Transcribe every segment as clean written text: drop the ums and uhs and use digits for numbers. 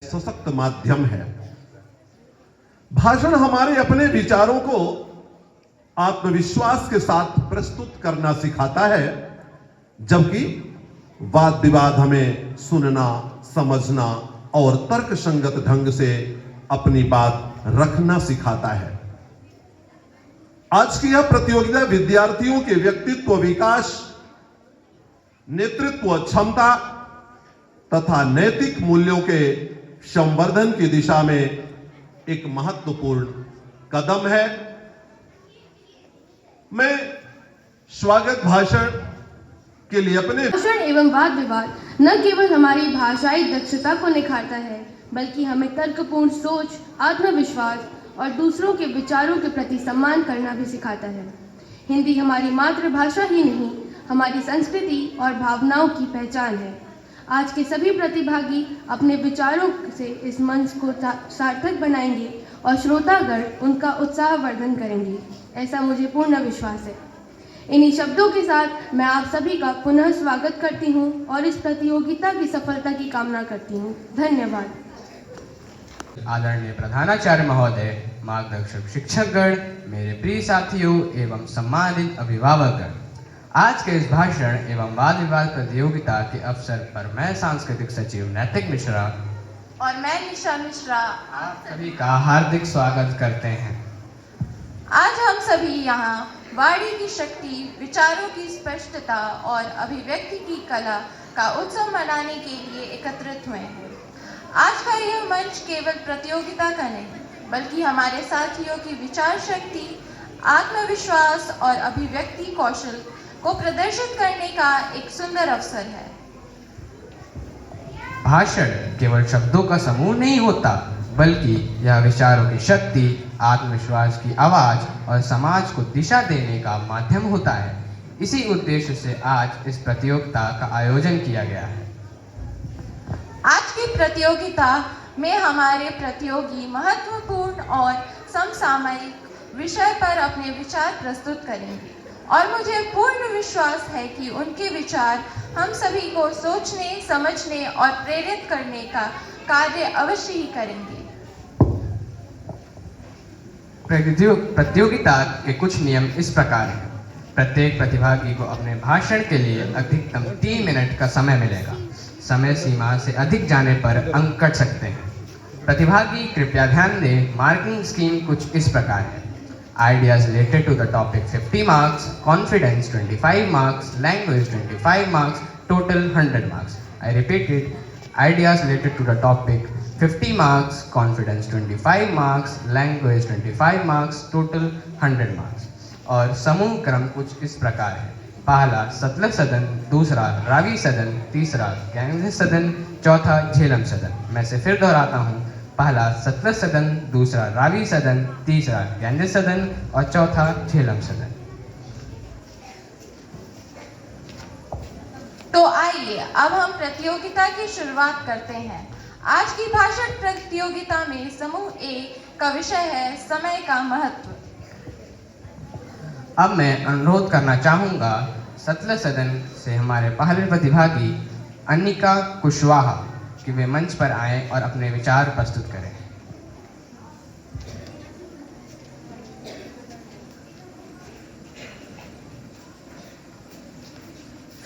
सशक्त माध्यम है। भाषण हमारे अपने विचारों को आत्मविश्वास के साथ प्रस्तुत करना सिखाता है, जबकि वाद विवाद हमें सुनना, समझना और तर्कसंगत ढंग से अपनी बात रखना सिखाता है। आज की यह प्रतियोगिता विद्यार्थियों के व्यक्तित्व विकास, नेतृत्व क्षमता तथा नैतिक मूल्यों के संवर्धन की दिशा में एक महत्वपूर्ण कदम है। मैं स्वागत भाषण के लिए अपने भाषण एवं वाद विवाद न केवल हमारी भाषाई दक्षता को निखारता है, बल्कि हमें तर्कपूर्ण सोच, आत्मविश्वास और दूसरों के विचारों के प्रति सम्मान करना भी सिखाता है। हिंदी हमारी मातृभाषा ही नहीं, हमारी संस्कृति और भावनाओं की पहचान है। आज के सभी प्रतिभागी अपने विचारों से इस मंच को सार्थक बनाएंगे और श्रोतागण उनका उत्साहवर्धन करेंगे, ऐसा मुझे पूर्ण विश्वास है। इन्हीं शब्दों के साथ मैं आप सभी का पुनः स्वागत करती हूं और इस प्रतियोगिता की सफलता की कामना करती हूं। धन्यवाद। आदरणीय प्रधानाचार्य महोदय, मार्गदर्शक शिक्षकगण, मेरे प्रिय साथियों एवं सम्मानित अभिभावकगण, आज के इस भाषण एवं वाद विवाद प्रतियोगिता के अवसर पर मैं सांस्कृतिक सचिव नैतिक मिश्रा और मैं निशा मिश्रा आप सभी का हार्दिक स्वागत करते हैं। आज हम सभी यहाँ वाणी की शक्ति, विचारों की स्पष्टता और अभिव्यक्ति की कला का उत्सव मनाने के लिए एकत्रित हुए हैं। आज का यह मंच केवल प्रतियोगिता का नहीं, बल्कि हमारे साथियों की विचार शक्ति, आत्मविश्वास और अभिव्यक्ति कौशल को प्रदर्शित करने का एक सुंदर अवसर है। भाषण केवल शब्दों का समूह नहीं होता, बल्कि यह विचारों की शक्ति, आत्मविश्वास की आवाज और समाज को दिशा देने का माध्यम होता है। इसी उद्देश्य से आज इस प्रतियोगिता का आयोजन किया गया है। आज की प्रतियोगिता में हमारे प्रतियोगी महत्वपूर्ण और समसामयिक विषय पर अपने विचार प्रस्तुत करेंगे और मुझे पूर्ण विश्वास है कि उनके विचार हम सभी को सोचने, समझने और प्रेरित करने का कार्य अवश्य ही करेंगे। प्रतियोगिता के कुछ नियम इस प्रकार हैं। प्रत्येक प्रतिभागी को अपने भाषण के लिए अधिकतम 3 मिनट का समय मिलेगा। समय सीमा से अधिक जाने पर अंक कट सकते हैं। प्रतिभागी कृपया ध्यान दें, मार्किंग स्कीम कुछ इस प्रकार है। Ideas related to the topic 50 marks, confidence 25 marks, language 25 marks, total 100 marks. I repeat it, ideas related to the topic 50 marks, confidence 25 marks, language 25 marks, total 100 marks. और समूह क्रम कुछ इस प्रकार है। पहला सतलज सदन, दूसरा रावी सदन, तीसरा गैंग्स सदन, चौथा झेलम सदन। मैं से फिर दोहराता हूँ, पहला सतलज सदन, दूसरा रावी सदन, तीसरा गैंजेस सदन और चौथा झेलम सदन। तो आइए अब हम प्रतियोगिता की शुरुआत करते हैं। आज की भाषण प्रतियोगिता में समूह ए का विषय है समय का महत्व। अब मैं अनुरोध करना चाहूँगा सतलज सदन से हमारे पहले प्रतिभागी अनिका कुशवाहा कि वे मंच पर आएं और अपने विचार प्रस्तुत करें।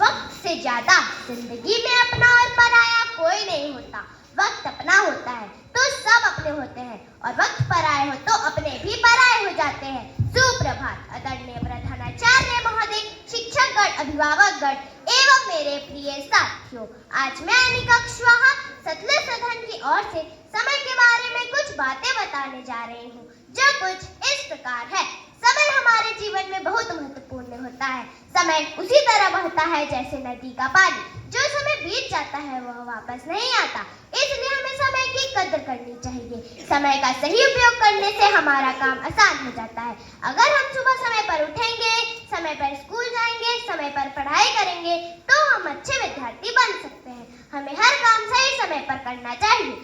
वक्त से ज्यादा जिंदगी में अपना और पराया कोई नहीं होता। वक्त अपना होता है तो सब अपने होते हैं और वक्त पराये हो तो अपने भी पराये हो जाते हैं। सुप्रभात आदरणीय प्रधानाचार्य महोदय, शिक्षकगण, अभिभावकगण एवं मेरे प्रिय साथियों। आज मैं अनिका कुशवाहा सतलज सदन की ओर से समय के बारे में कुछ बातें बताने जा रही हूँ, जो कुछ इस प्रकार है। समय हमारे जीवन में बहुत महत्वपूर्ण होता है। समय उसी तरह बहता है जैसे नदी का पानी, जो समय बीत जाता है वह वापस नहीं आता। इसलिए हमें समय की कदर करनी चाहिए। समय का सही उपयोग करने से हमारा काम आसान हो जाता है। अगर हम सुबह समय पर उठेंगे, समय पर स्कूल जाएंगे, समय पर पढ़ाई करेंगे तो हम अच्छे विद्यार्थी बन सकते हैं। हमें हर काम सही समय पर करना चाहिए,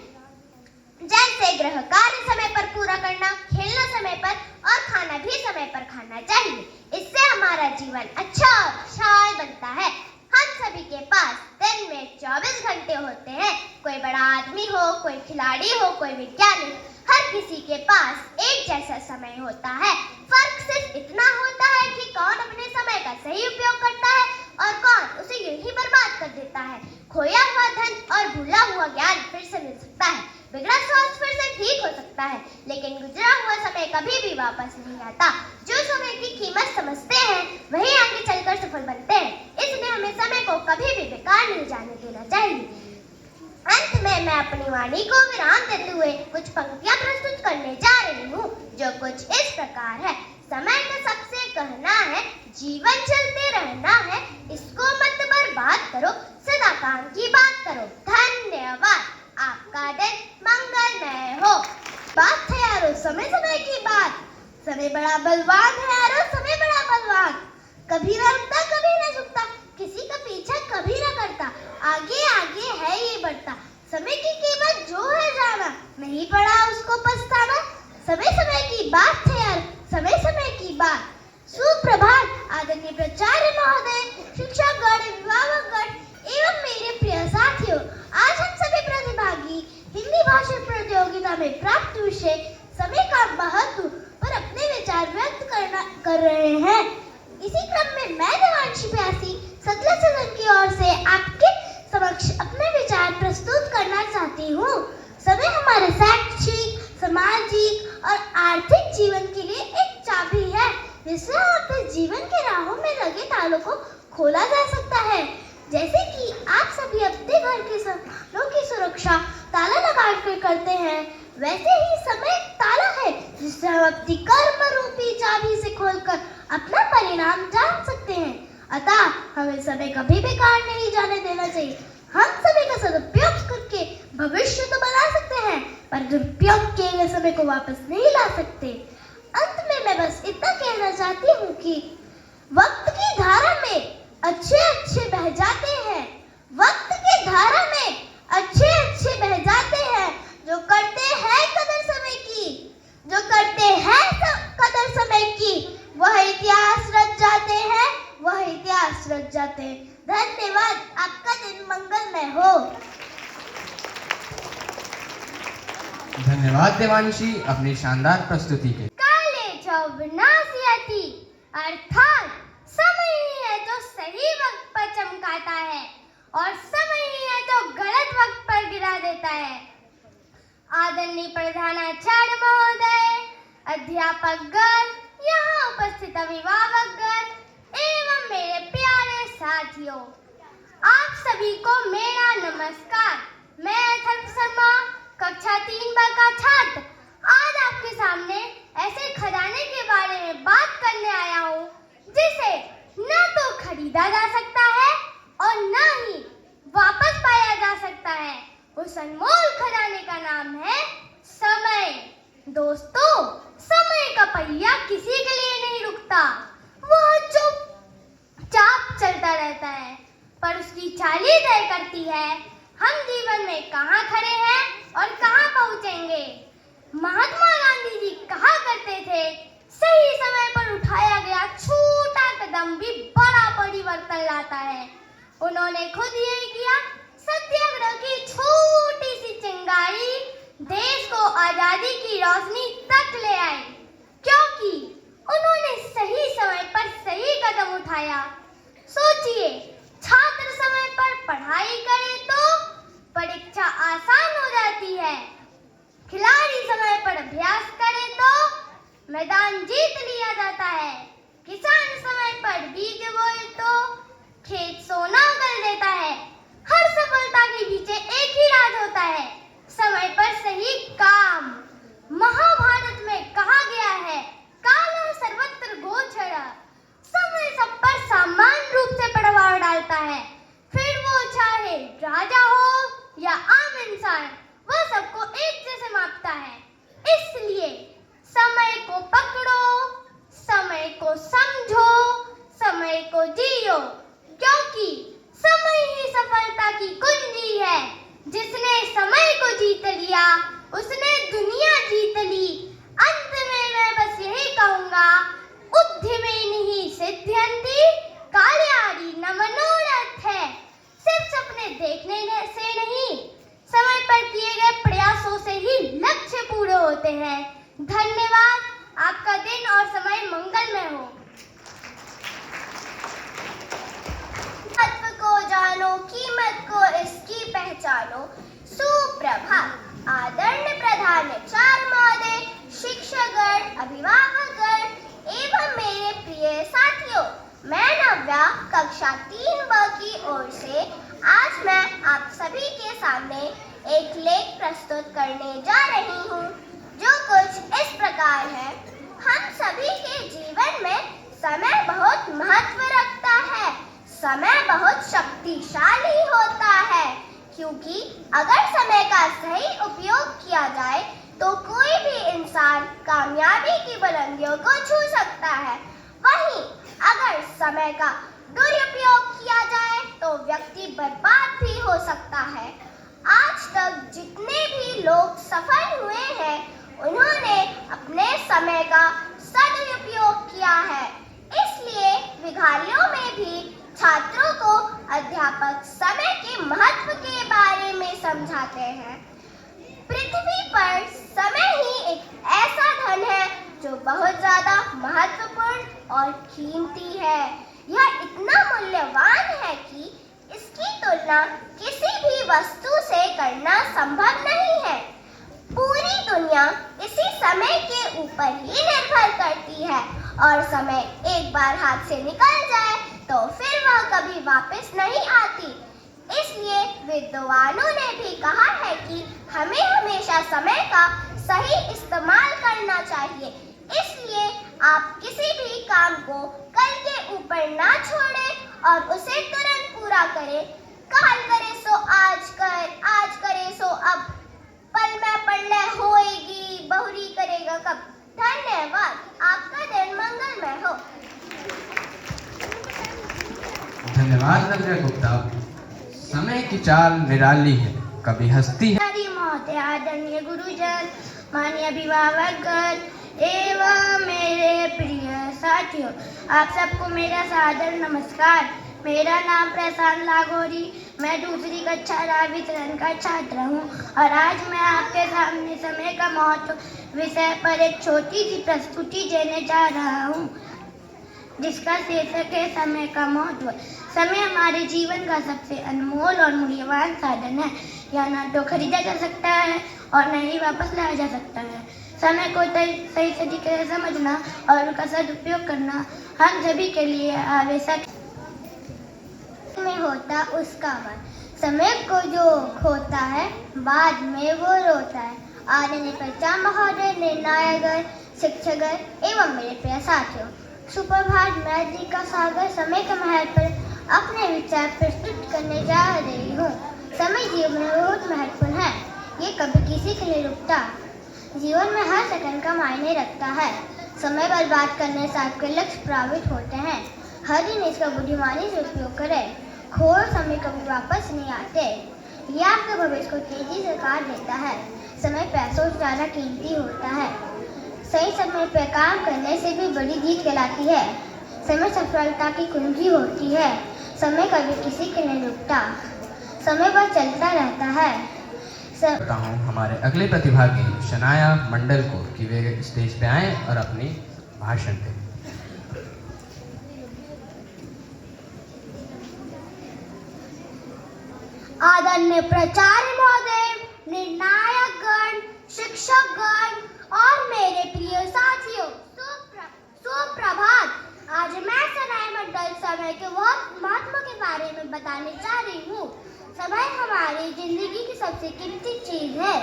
जैसे गृह कार्य समय पर पूरा करना, खेलना समय पर और खाना भी समय पर खाना चाहिए। इससे हमारा जीवन अच्छा और खुशहाल बनता है। हम सभी के पास दिन में 24 घंटे होते हैं। कोई बड़ा आदमी हो, कोई खिलाड़ी हो, कोई वैज्ञानिक, हर किसी के पास एक जैसा समय होता है। फर्क सिर्फ इतना होता है कि कौन अपने समय का सही उपयोग करता है और कौन उसे यूं ही बर्बाद कर देता है। खोया हुआ धन और भूला हुआ ज्ञान फिर से मिल सकता है, बिगड़ा स्वास्थ्य फिर से ठीक हो सकता है, लेकिन गुजरा हुआ समय कभी भी वापस नहीं आता। जो समय की कीमत समझते हैं वही आगे चलकर सफल बनते हैं, इसलिए हमें समय को कभी भी बेकार नहीं जाने देना चाहिए। अंत में मैं अपनी वाणी को विराम देते हुए कुछ पंक्तियां प्रस्तुत करने जा रही हूँ, जो कुछ इस प्रकार है। समय का सबसे कहना है, जीवन चलते रहना है, इसको मत बर्बाद करो, सदा काम की बात करो। धन्यवाद, आपका दिन मंगलमय हो। बात है यारो समय समय की बात, समय बड़ा बलवान है यारो, समय बड़ा बलवान, कभी ना रुकता कभी ना झुकता, किसी का पीछा कभी ना करता, आगे आगे है ये बढ़ता। समय की कीमत जो है जाना, नहीं पड़ा उसको पछताना। समय समय की बात है यार, समय समय की बात। सुप्रभात आदरणीय प्राचार्य महोदय, शिक्षकगण, अभिभावकगण एवं मेरे प्रिय साथियों। आज हम सभी प्रतिभागी हिंदी भाषा प्रतियोगिता में प्राप्त विषय समय का महत्व पर अपने विचार व्यक्त कर रहे हैं। इसी क्रम में मैं देवांशी प्यासी सतलज सदन की ओर से आपके समक्ष अपने विचार प्रस्तुत करना चाहती हूँ। समय हमारे शैक्षिक, सामाजिक और आर्थिक जीवन के लिए एक चाबी है, जिससे हम अपने जीवन के राहों में लगे तालों को खोला जा सकता है। जैसे कि आप सभी अपने घर के सामानों की सुरक्षा ताला लगा कर करते हैं, वैसे ही समय ताला है जिससे हम अपनी कर्म रूपी चाबी से खोलकर अपना परिणाम जान सकते हैं। अतः हमें समय कभी बेकार नहीं जाने देना चाहिए। हम समय का सदुपयोग करके भविष्य तो बना सकते हैं, पर दुरुपयोग किए गए समय को वापस नहीं ला सकते। अंत में मैं बस इतना कहना चाहती हूँ कि वक्त की धारा में अच्छे अच्छे बह जाते हैं, वक्त की धारा में अच्छे अच्छे बह जाते हैं, जो करते हैं कदर समय की, जो करते हैं कदर समय की, वह इतिहास रच जाते हैं, वह इतिहास रच जाते हैं। धन्यवाद, आपका दिन मंगलमय हो। धन्यवाद देवांशी अपनी शानदार प्रस्तुति के। काले जो विनाशी अति, अर्थात समय ही है जो सही वक्त पर चमकाता है और समय ही है जो गलत वक्त पर गिरा देता है। आदरणीय प्रधानाचार्य महोदय, अध्यापकगण, यहाँ उपस्थित अभिभावकगण एवं मेरे प्यारे साथियों, आप सभी को मेरा नमस्कार। मैं अथर्व शर्मा, कक्षा 3 का छात्र, आज आपके सामने ऐसे खजाने के बारे में बात करने आया हूँ जिसे न तो खरीदा जा सकता है और न ही वापस पाया जा सकता है। उस अनमोल खजाने का नाम है समय। दोस्तों, समय का पहिया किसी के लिए नहीं रुकता, वह चुपचाप चलता रहता है, पर उसकी चाली तय करती है हम जीवन में कहाँ खड़े हैं और कहाँ पहुँचेंगे। महात्मा गांधी जी कहा करते थे, सही समय पर उठाया गया छोटा कदम भी बड़ा परिवर्तन लाता है। उन्होंने खुद यही किया। सत्याग्रह की छोटी सी चिंगारी देश को आजादी की रोशनी तक ले आई, क्योंकि उन्होंने सही समय पर सही कदम उठाया। सोचिए, छात्र समय पर पढ़ाई करे तो परीक्षा आसान हो जाती है, खिलाड़ी समय पर अभ्यास करे तो मैदान जीत लिया जाता है, किसान समय पर बीज बोए तो खेत सोना उगल देता है। हर सफलता के पीछे एक ही राज होता है, समय पर सही काम। महाभारत में कहा गया है, काल सर्वत्र गोचर, समय सब पर समान रूप से प्रभाव डालता है, फिर वो चाहे राजा हो या आम इंसान, वह सबको एक जैसे मापता है। इसलिए समय को पकड़ो, समय को समझो, समय को जियो, क्योंकि समय ही सफलता की कुंजी है। जिसने समय को जीत लिया, उसने दुनिया जीत ली। अंत में मैं बस यही कहूँगा, उद्यमेन सिद्ध्यन्ति कार्याणि न मनोरथ है। सिर्फ सपने देखने से नहीं, हैं। धन्यवाद। आपका दिन और समय मंगलमय हो। महत्व को जानो, कीमत को इसकी पहचानो। सुप्रभात। आदरणीय प्रधानाचार्य महोदय, शिक्षकगण, अभिभावकगण एवं मेरे प्रिय साथियों, मैं नव्या कक्षा 3 की ओर से आज मैं आप सभी के सामने एक लेख प्रस्तुत करने जा रही हूँ, जो कुछ इस प्रकार है। हम सभी के जीवन में समय बहुत महत्व रखता है। समय बहुत शक्तिशाली होता है, क्योंकि अगर समय का सही उपयोग किया जाए तो कोई भी इंसान कामयाबी की बुलंदियों को छू सकता है। वहीं अगर समय का दुरुपयोग किया जाए तो व्यक्ति बर्बाद भी हो सकता है। आज तक जितने भी लोग सफल हुए हैं, उन्होंने अपने समय का सदुपयोग किया है। इसलिए विद्यालयों में भी छात्रों को अध्यापक समय के महत्व के बारे में समझाते हैं। पृथ्वी पर समय ही एक ऐसा धन है जो बहुत ज्यादा महत्वपूर्ण और कीमती है। यह इतना मूल्यवान है कि इसकी तुलना किसी भी वस्तु से करना संभव नहीं है। पूरी दुनिया इसी समय के ऊपर ही निर्भर करती है और समय एक बार हाथ से निकल जाए तो फिर वह कभी वापस नहीं आती। इसलिए विद्वानों ने भी कहा है कि हमें हमेशा समय का सही इस्तेमाल करना चाहिए। इसलिए आप किसी भी काम को कल के ऊपर ना छोड़ें और उसे तुरंत पूरा करें। काल करे सो आज कर, आज करे सो अब, पल में पढ़ले होएगी, बहुरी करेगा कब। धन्यवाद। आपका दिन मंगलमय हो। धन्यवाद नव्या गुप्ता। समय की चाल निराली है, कभी हंसती है। महोदय, आदरणीय गुरुजन, माननीय अभिभावकगण एवं मेरे प्रिय साथियों, आप सबको मेरा सादर नमस्कार। मेरा नाम प्रशांत लागोरी, मैं दूसरी कक्षा रावी चरण का छात्र हूँ और आज मैं आपके सामने समय का महत्व विषय पर एक छोटी सी प्रस्तुति देने जा रहा हूँ, जिसका शीर्षक है समय का महत्व। समय हमारे जीवन का सबसे अनमोल और मूल्यवान साधन है। यह न तो खरीदा जा सकता है और न ही वापस लाया जा सकता है। समय को सही तरीके से समझना और उसका सदुपयोग करना हम सभी के लिए आवश्यक में होता उसका मन। समय को जो खोता है बाद में वो रोता है। आदरणीय प्रधानाचार्य महोदय, निर्णायकगण, शिक्षकगण एवं मेरे प्रिय साथियों, सुप्रभात। मैं जी का सागर समय के महत्व पर अपने विचार प्रस्तुत करने जा रही हूँ। समय जीवन में बहुत महत्वपूर्ण है। ये कभी किसी के लिए रुकता। जीवन में हर सेकंड का मायने रखता है। समय बर्बाद करने से आपके लक्ष्य प्रभावित होते हैं। हर दिन इसका बुद्धिमानी से उपयोग करें। खोए समय कभी वापस नहीं आते। यह आपके भविष्य को तेजी से काट देता है। समय पैसों से ज़्यादा कीमती होता है। सही समय पर काम करने से भी बड़ी जीत कहलाती है। समय सफलता की कुंजी होती है। समय कभी किसी के नहीं रुकता। समय बस चलता रहता है। करता हूँ हमारे अगले प्रतिभागी शनाया मंडल को कि वे स्टेज पे आएं और अपनी भाषण दें। आदरणीय प्राचार्य महोदय, निर्णायकगण, शिक्षकगण और मेरे प्रिय साथियों, सुप्रभात। आज मैं शनाया मंडल समय के महत्व के बारे में बताने जा रही हूँ। समय हमारी जिंदगी की सबसे कीमती चीज है।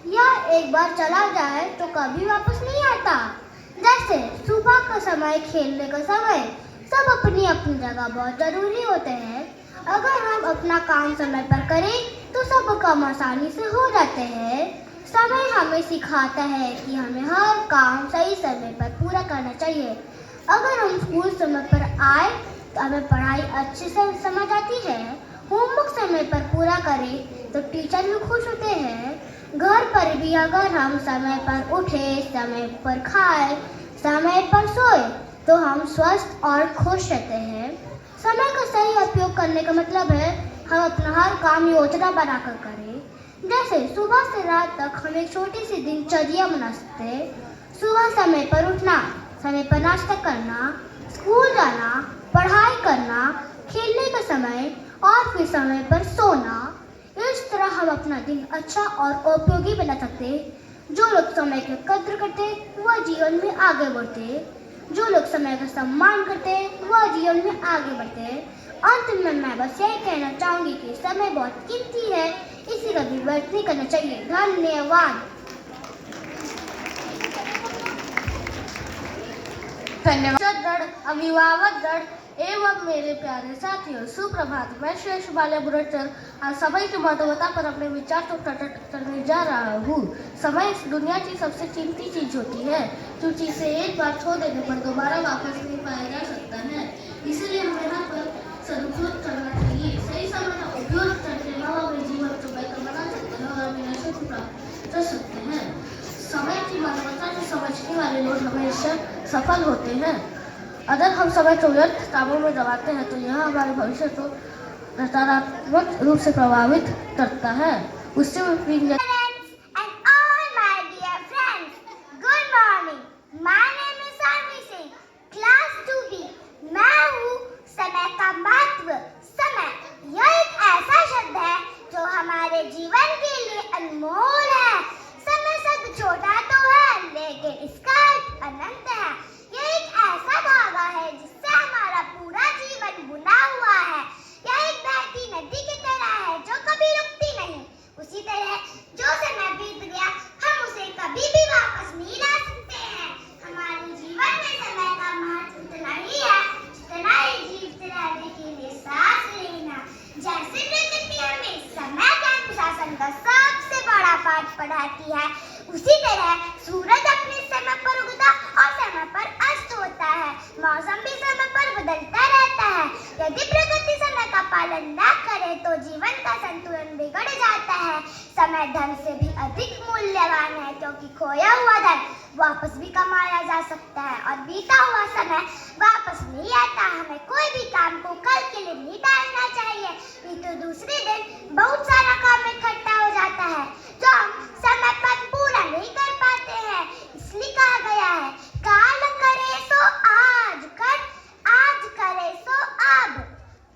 यह एक बार चला जाए तो कभी वापस नहीं आता। जैसे सुबह का समय, खेलने का समय, सब अपनी अपनी जगह बहुत जरूरी होते हैं। अगर हम अपना काम समय पर करें तो सब काम आसानी से हो जाते हैं। समय हमें सिखाता है कि हमें हर काम सही समय पर पूरा करना चाहिए। अगर हम स्कूल समय पर आए तो हमें पढ़ाई अच्छे से समझ आती है। होमवर्क समय पर पूरा करें तो टीचर भी खुश होते हैं। घर पर भी अगर हम समय पर उठे, समय पर खाए, समय पर सोए तो हम स्वस्थ और खुश रहते हैं। समय का सही उपयोग करने का मतलब है हम अपना हर काम योजना बनाकर करें। जैसे सुबह से रात तक हम एक छोटी सी दिनचर्या बना सकते हैं। सुबह समय पर उठना, समय पर नाश्ता करना, स्कूल जाना, पढ़ाई करना, खेलने का समय और फिर समय पर सोना। इस तरह हम अपना दिन अच्छा और उपयोगी बना सकते हैं। जो लोग समय की कद्र करते हैं वह जीवन में आगे बढ़ते हैं। जो लोग समय का सम्मान करते हैं वह जीवन में आगे बढ़ते हैं। अंत में मैं बस यही कहना चाहूंगी कि समय बहुत कीमती है, इसी का भी व्यर्थ नहीं करना चाहिए। धन्यवाद। धन्यवाद। अभिभावक गण एवं मेरे प्यारे साथियों, सुप्रभात। मैं श्री बाल्या बुरटचर आज समय की महत्वता पर अपने विचार तो प्रकट करने जा रहा हूँ। समय इस दुनिया की सबसे कीमती चीज होती है, क्योंकि इसे एक बार खो देने पर दोबारा वापस नहीं पाया जा सकता है। इसलिए हमें हर पर सदुपयोग करना चाहिए। सही समय का उपयोग करके हम अपने जीवन को बेहतर बना सकते हैं और अपने लक्ष्य को प्राप्त कर सकते हैं। समय की महत्वता को समझने वाले लोग हमेशा सफल होते हैं। अगर हम समय को व्यर्थ कामों में गंवाते हैं तो यह हमारे भविष्य को नकारात्मक रूप से प्रभावित करता है। उससे Parents and all my dear friends, good morning. My name is Sarvi Singh, class 2B. मैं हूँ समय का महत्व। समय यह एक ऐसा शब्द है जो हमारे जीवन के लिए अनमोल है। समय शब्द छोटा तो है, लेकिन इसका अर्थ अनंत है। यह एक ऐसा धागा है जिससे हमारा पूरा जीवन बुना हुआ है। यह एक बहती नदी की तरह है जो कभी रुकती नहीं। उसी तरह जो समय बीत गया हम उसे कभी भी वापस नहीं ला सकते हैं। हमारे जीवन में समय का महत्व इतना ही है जितना ही जीवित रहने के लिए सांस लेना। जैसे प्रकृति हमें समय के अनुशासन का सबसे बड़ा पाठ पढ़ाती है, उसी तरह सूरज अपने समय पर उगता और समय पर अस्त होता है। मौसम भी समय पर बदलता रहता है। यदि प्रकृति समय का पालन न करे तो जीवन का संतुलन बिगड़ जाता है। समय धन से भी अधिक मूल्यवान है, क्योंकि खोया हुआ धन वापस भी कमाया जा सकता है और बीता हुआ समय वापस नहीं आता। हमें कोई भी काम को कल के लिए नहीं टालना चाहिए, नहीं तो दूसरे दिन बहुत सारा काम इकट्ठा हो जाता है जो हम समय पर पूरा नहीं कर पाते हैं। इसलिए कहा गया है, काल करे सो आज कर, आज करे सो अब।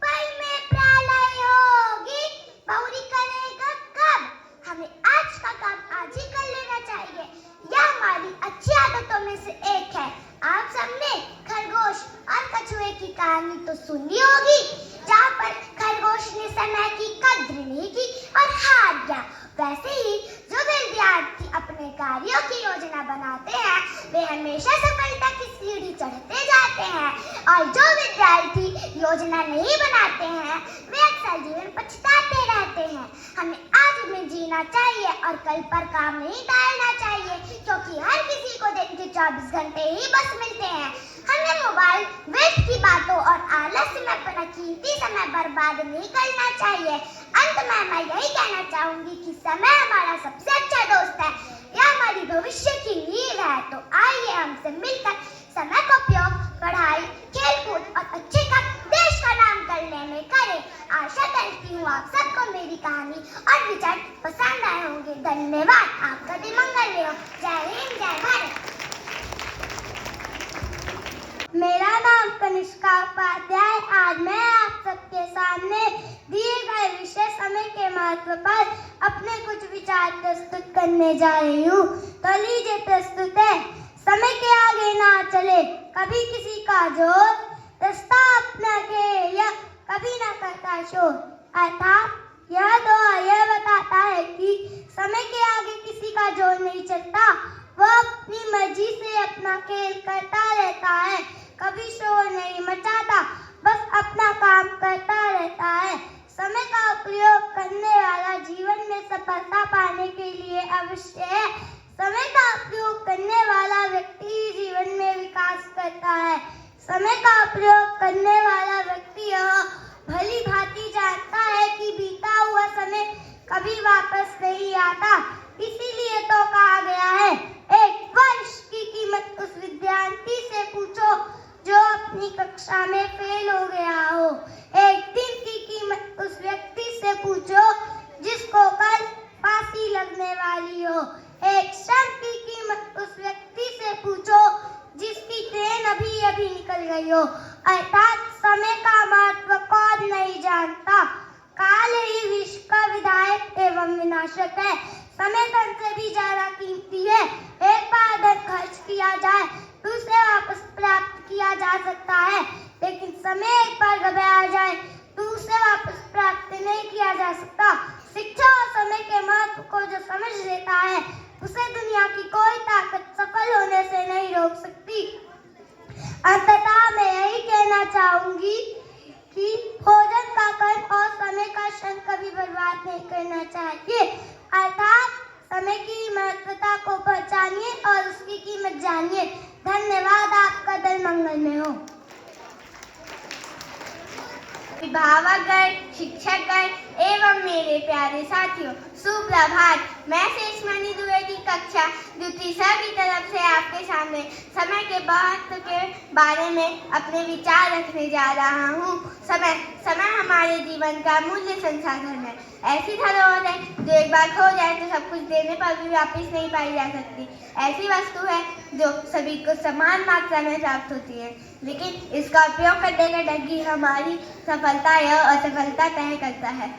पल में प्रलय होगी, बहुरी करेगा कब। हमें आज का काम आज ही कर लेना चाहिए। यह हमारी अच्छी आदतों में से एक है। आप सबने खरगोश और कछुए की कहानी तो सुनी होगी, जहाँ पर खरगोश ने समय की कद्र नहीं की और हार गया। वैसे ही जो विद्यार्थी अपने कार्यों की योजना बनाते हैं वे हमेशा सफलता की सीढ़ी चढ़ते जाते हैं, और जो विद्यार्थी योजना नहीं बनाते हैं वे अक्सर जीवन पछताते रहते हैं। हमें आज में जीना चाहिए और कल पर काम नहीं टालना चाहिए, क्योंकि हर किसी को दिन के 24 घंटे ही बस मिलते हैं। हमें मोबाइल, व्यर्थ की बातों और आलस्य में अपना कीमती समय बर्बाद नहीं करना चाहिए। अंत में मैं यही कहना चाहूंगी कि समय हमारा सबसे अच्छा दोस्त है। यह हमारी भविष्य की नींव है। तो आइए हमसे मिलकर समय का उपयोग पढ़ाई, खेलकूद और अच्छे काम, देश का नाम करने में करें। आशा करती हूँ आप सबको मेरी कहानी और विचार पसंद आए होंगे। धन्यवाद। आपका दिन मंगल हो। जय हिंद, जय भारत। मेरा नाम कनिष्का उपाध्याय। आज मैं आप सबके सामने दिए गए विषय समय के महत्व पर अपने कुछ विचार प्रस्तुत करने जा रही हूँ। तो लीजिए प्रस्तुत है। समय के आगे ना चले कभी किसी का जोर, रास्ता अपना के या कभी ना करता शोर। अर्थात यह दोहा यह बताता है कि समय के आगे किसी का जोर नहीं चलता, वह अपनी मर्जी से अपना खेल करता रहता है, कभी शोर नहीं मचाता, बस अपना काम करता रहता है। समय का उपयोग करने वाला जीवन में सफलता पाने के लिए अवश्य है। समय का उपयोग करने वाला व्यक्ति जीवन में विकास करता है। समय का उपयोग करने वाला व्यक्ति यह भली भांति जानता है कि बीता हुआ समय कभी वापस नहीं आता। इसीलिए तो कहा गया है, एक वर्ष की कीमत उस विद्यार्थी से पूछो जो अपनी कक्षा में फेल हो गया हो। एक दिन की कीमत उस व्यक्ति से पूछो जिसको कल पास हो। एक क्षण की कीमत उस व्यक्ति से पूछो जिसकी ट्रेन अभी अभी निकल गई हो। अर्थात समय का महत्व कौन नहीं जानता। काल ही विश्व का विधायक एवं विनाशक है। समय धन से भी ज्यादा कीमती है। एक बार धन खर्च किया जाए तो उसे वापस प्राप्त किया जा सकता है, लेकिन समय एक बार गंवाया जाए तो उसे वापस प्राप्त नहीं किया जा सकता। शिक्षा और समय के महत्व को जो समझ लेता है उसे दुनिया की कोई ताकत सफल होने से नहीं रोक सकती। अंततः मैं यही कहना चाहूंगी कि भोजन का कर्म और समय का क्षण कभी बर्बाद नहीं करना चाहिए। अर्थात समय की महत्वता को पहचानिए और उसकी कीमत जानिए। धन्यवाद। आपका दिन मंगलमय हो। अभिभावकगण, शिक्षकगण एवं मेरे प्यारे साथियों, सुप्रभात। मैं शेषमणि द्विवेदी कक्षा द्वितीय स की तरफ से आपके सामने समय के महत्व के बारे में अपने विचार रखने जा रहा हूँ। समय हमारे जीवन का मूल्य संसाधन है। ऐसी धरोहर है जो एक बार खो जाए तो सब कुछ देने पर भी वापस नहीं पाई जा सकती। ऐसी वस्तु है जो सभी को समान मात्रा में प्राप्त होती है, लेकिन इसका उपयोग करने का ढंग ही हमारी सफलता या असफलता तय करता है।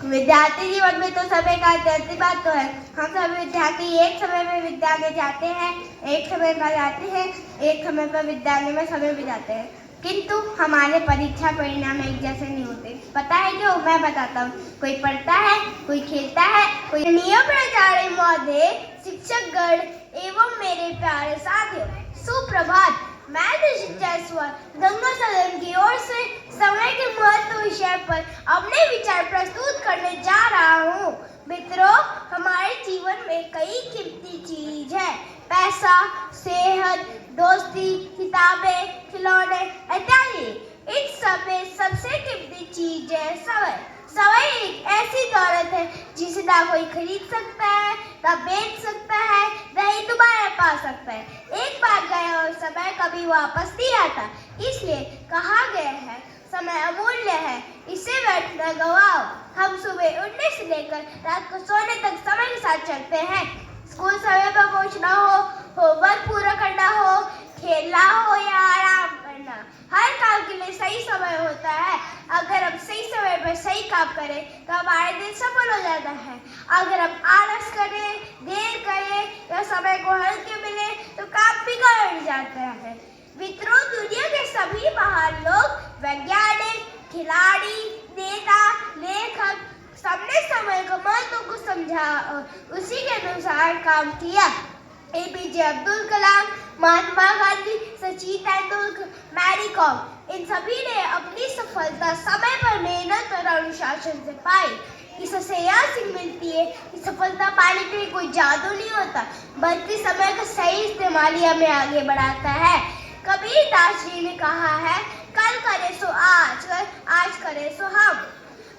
विद्यार्थी जीवन में तो समय का अत्यंत महत्व है। हम सब विद्यार्थी एक समय में विद्यालय जाते हैं, एक समय पर आते हैं, एक समय पर विद्यालय में समय बिताते हैं, किंतु हमारे परीक्षा परिणाम एक जैसे नहीं होते। पता है क्यों? मैं बताता हूँ। कोई पढ़ता है, कोई खेलता है, कोई नियम प्राचार्य महोदय, शिक्षकगण एवं मेरे प्यारे साथियों, सुप्रभात। मैं जायसवाल गंगा सदन की ओर से समय के महत्व विषय पर अपने विचार प्रस्तुत करने जा रहा हूँ। मित्रों, हमारे जीवन में कई कीमती चीज है। पैसा, सेहत, दोस्ती, किताबें, खिलौने इत्यादि। इन सब में सबसे कीमती चीज है समय। समय एक ऐसी दौलत है जिसे ना कोई खरीद सकता है, ना बेच सकता है, ना ही दोबारा पा सकता है। एक बार गया और समय कभी वापस नहीं आता। इसलिए कहा गया है समय अमूल्य है, इसे व्यर्थ न गवाओ। हम सुबह उठने से लेकर रात को सोने तक समय के साथ चलते हैं। स्कूल समय पर पहुंचना हो, होमवर्क पूरा करना हो, खेलना हो या आराम करना, हर काम के लिए सही समय होता है। अगर हम सही समय पर सही काम करें तो हमारे दिन सफल हो जाता है। अगर हम आलस करें, देर करें या समय को हल्के मिले तो काम बिगड़ जाता है। मित्रों, दुनिया के सभी महान लोग, वैज्ञानिक, खिलाड़ी, नेता, लेखक, सबने समय के महत्व को समझा और उसी के अनुसार काम किया। APJ Abdul Kalam, Mahatma Gandhi, Sachin Tendulkar, Mary com, इन सभी ने अपनी सफलता समय पर मेहनत और अनुशासन से पाई। इससे यह सीख मिलती है कि सफलता पाने के लिए कोई जादू नहीं होता, बल्कि समय का सही इस्तेमाल ही हमें आगे बढ़ाता है। कबीरदास जी ने कहा है, कल करे सो आज कर, आज करे सो हम।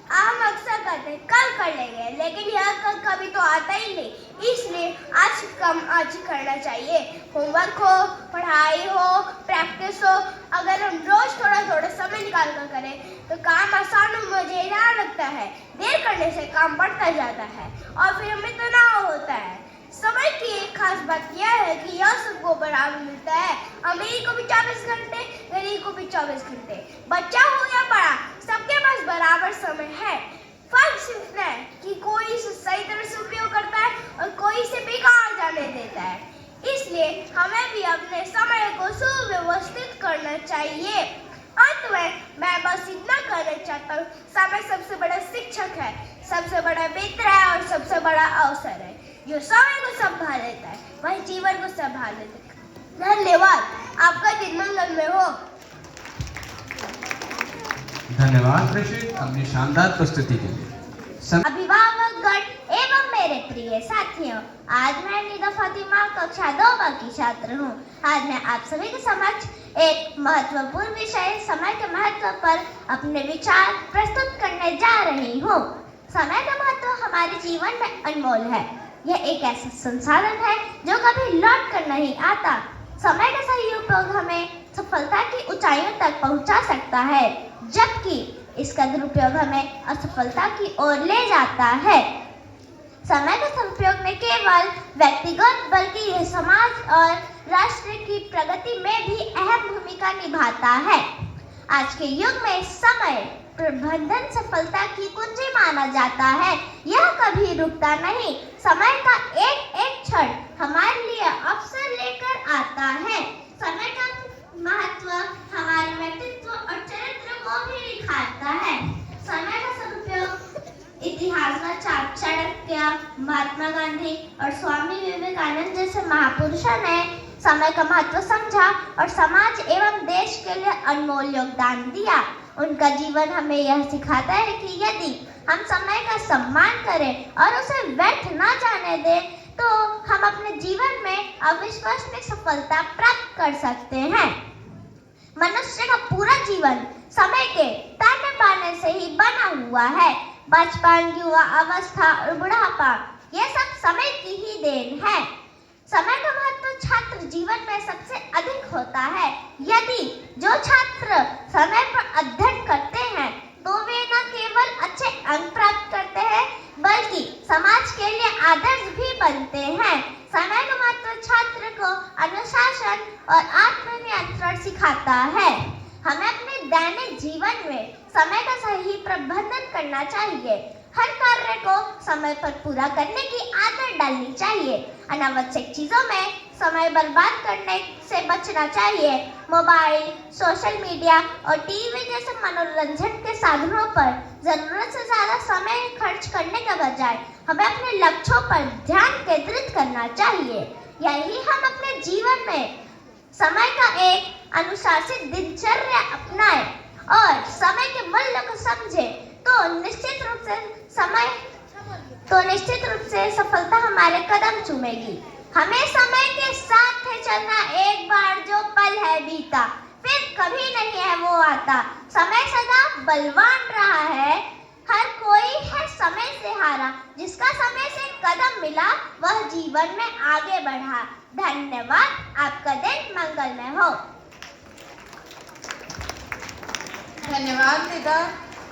हम अक्सर कहते हैं कल कर लेंगे, लेकिन यह कल कभी तो आता ही नहीं। इसलिए आज कम आज करना चाहिए। होमवर्क हो, पढ़ाई हो, प्रैक्टिस हो, अगर हम रोज थोड़ा थोड़ा समय निकाल कर करें तो काम आसान और मजेदार लगता है। देर करने से काम बढ़ता जाता है और फिर हमें तनाव होता है। समय की एक खास बात यह है कि यह सबको बराबर मिलता है। अमीर को भी 24 घंटे, गरीब को भी 24 घंटे, बच्चा हो या बड़ा, सबके पास बराबर समय है। फर्क सिर्फ इतना है कि कोई इसे सही तरह से उपयोग करता है और कोई इसे बेकार जाने देता है। इसलिए हमें भी अपने समय को सुव्यवस्थित करना चाहिए। अंत में मैं बस इतना कहना चाहता हूँ, समय सबसे बड़ा शिक्षक है, सबसे बड़ा मित्र है और सबसे बड़ा अवसर है। जो समय को संभाल लेता है वही जीवन को संभाल लेता है। धन्यवाद। आपका दिन मंगलमय हो। धन्यवाद ऋषि अपनी शानदार प्रस्तुति के लिए। अभिभावकगण एवं मेरे प्रिय साथियों, आज मैं निदा फातिमा कक्षा 2 की छात्र हूँ। आज मैं आप सभी के समक्ष एक महत्वपूर्ण विषय समय के महत्व पर अपने विचार प्रस्तुत करने जा रही हूँ। समय का महत्व हमारे जीवन में अनमोल है। यह एक ऐसा संसाधन है जो कभी लौट कर नहीं आता। समय का सही उपयोग हमें सफलता की ऊंचाइयों तक पहुंचा सकता है, जबकि इसका दुरुपयोग हमें असफलता की ओर ले जाता है। समय का सदुपयोग न केवल व्यक्तिगत बल्कि यह समाज और राष्ट्र की प्रगति में भी अहम भूमिका निभाता है। आज के युग में समय प्रबंधन सफलता की कुंजी माना जाता है। यह कभी रुकता नहीं। समय का एक एक क्षण हमारे लिए अवसर लेकर आता है। समय का महत्व हमारे व्यक्तित्व और चरित्र को भी निखारता है। समय का सदुपयोग इतिहास में चाणक्य, महात्मा गांधी और स्वामी विवेकानंद जैसे महापुरुषों ने समय का महत्व समझा और समाज एवं देश के लिए अनमोल योगदान दिया। उनका जीवन हमें यह सिखाता है कि यदि हम समय का सम्मान करें और उसे व्यर्थ न जाने दें तो हम अपने जीवन में अविश्वसनीय सफलता प्राप्त कर सकते हैं। मनुष्य का पूरा जीवन समय के ताने बाने से ही बना हुआ है। बचपन, युवा अवस्था और बुढ़ापा ये सब समय की ही देन है। समय का महत्व छात्र जीवन में सबसे अधिक होता है। यदि जो छात्र समय पर अध्ययन करते हैं तो वे न केवल अच्छे अंक प्राप्त करते हैं बल्कि समाज के लिए आदर्श भी बनते हैं। समय का महत्व छात्र को अनुशासन और आत्मनियंत्रण सिखाता है। हमें अपने दैनिक जीवन में समय का सही प्रबंधन करना चाहिए। हर कार्य को समय पर पूरा करने की आदत डालनी चाहिए। अनावश्यक चीजों में समय बर्बाद करने से बचना चाहिए। मोबाइल, सोशल मीडिया और टीवी जैसे मनोरंजन के साधनों पर जरूरत से ज्यादा समय खर्च करने के बजाय हमें अपने लक्ष्यों पर ध्यान केंद्रित करना चाहिए। यही हम अपने जीवन में समय का एक अनुशासित दिनचर्या अपनाएं और समय के मूल्य को समझें तो निश्चित रूप से सफलता हमारे कदम चूमेगी। हमें समय के साथ है चलना। एक बार जो पल है बीता फिर कभी नहीं है वो आता। समय सदा बलवान रहा है। हर कोई है समय से हारा। जिसका समय से कदम मिला वह जीवन में आगे बढ़ा। धन्यवाद। आपका दिन मंगलमय हो। धन्यवाद निदा।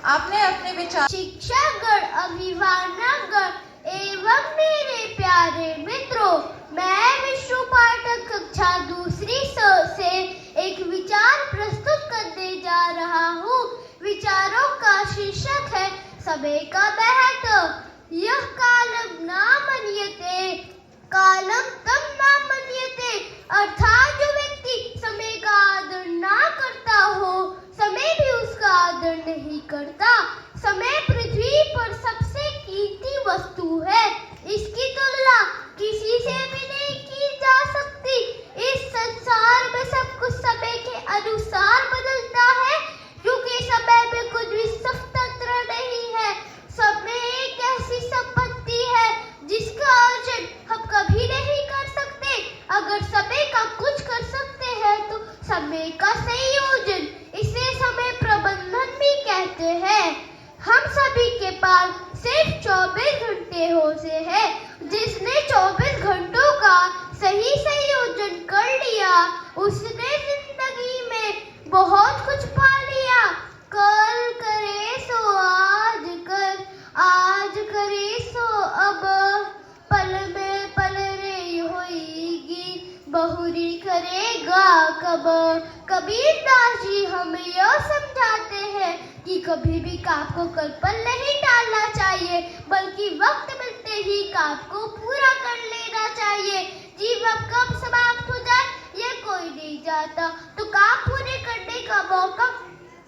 आपने अपने विचार। शिक्षकगण, अभिभावकगण एवं मेरे प्यारे मित्रों, मैं विष्णु पाठक कक्षा दूसरी से एक विचार प्रस्तुत करने जा रहा हूँ। विचारों का शीर्षक है समय का महत्व। यह कालम न मन्यते कालम तम न मन्यते, अर्थात जो व्यक्ति समय का आदर ना करता हो समय भी उसका आदर नहीं करता। समय पृथ्वी पर सबसे कीमती वस्तु है। इसकी तुलना किसी से भी नहीं की जा सकती। इस संसार में सब कुछ समय के अनुसार बदलता है क्योंकि समय में कुछ भी स्वतंत्र नहीं है। समय एक ऐसी संपत्ति है जिसका अर्जन हम कभी नहीं कर सकते। अगर समय का कुछ कर सकते हैं तो समय का संयोजन, इसे समय प्रबंधन भी कहते हैं। हम सभी के पास सिर्फ 24 घंटे होते हैं। जिसने 24 घंटों का सही संयोजन कर लिया उसने जिंदगी में बहुत कुछ पा लिया। कल करे सो आज कर, आज करे सो अब, पल में पल रे होएगी बहुरी करेगा कब। कबीरदास जी हमें यह समझाते हैं कि कभी भी काम को कल पर नहीं टालना चाहिए बल्कि वक्त मिलते ही काम को पूरा कर लेना चाहिए। जीवन कब समाप्त हो जाए ये कोई नहीं जानता, तो काम पूरे करने का मौका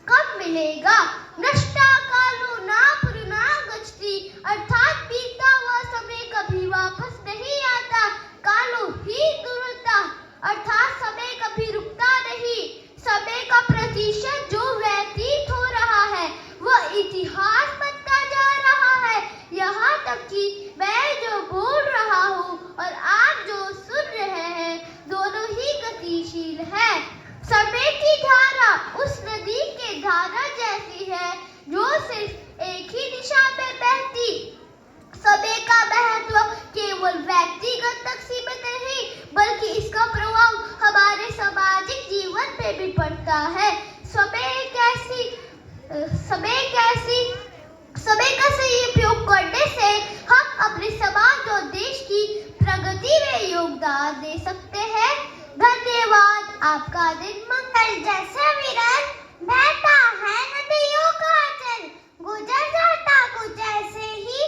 कब मिलेगा। नष्टा कालो न पुनरागच्छति, अर्थात बीता हुआ समय कभी वापस नहीं आता। कालो ही दुरता, अर्थात समय कभी रुकता नहीं। समय का प्रतिशत जो व्यतीत हो रहा है वह इतिहास बनता जा रहा है। यहाँ तक कि मैं जो बोल रहा हूँ और आप जो सुन रहे हैं दोनों ही गतिशील है। समय की धारा उस नदी के धारा जैसी है जो सिर्फ एक ही दिशा में बहती। समय का महत्व केवल व्यक्तिगत तक सीमित नहीं बल्कि इसका प्रभाव हमारे सामाजिक जीवन पे भी पड़ता है। समय एक ऐसी समय का सही उपयोग करने से हम अपने समाज और देश की प्रगति में योगदान दे सकते हैं। धन्यवाद। आपका दिन मंगल। जैसे विरल बहता है नदियों का जल, गुजर जाता कुछ ऐसे ही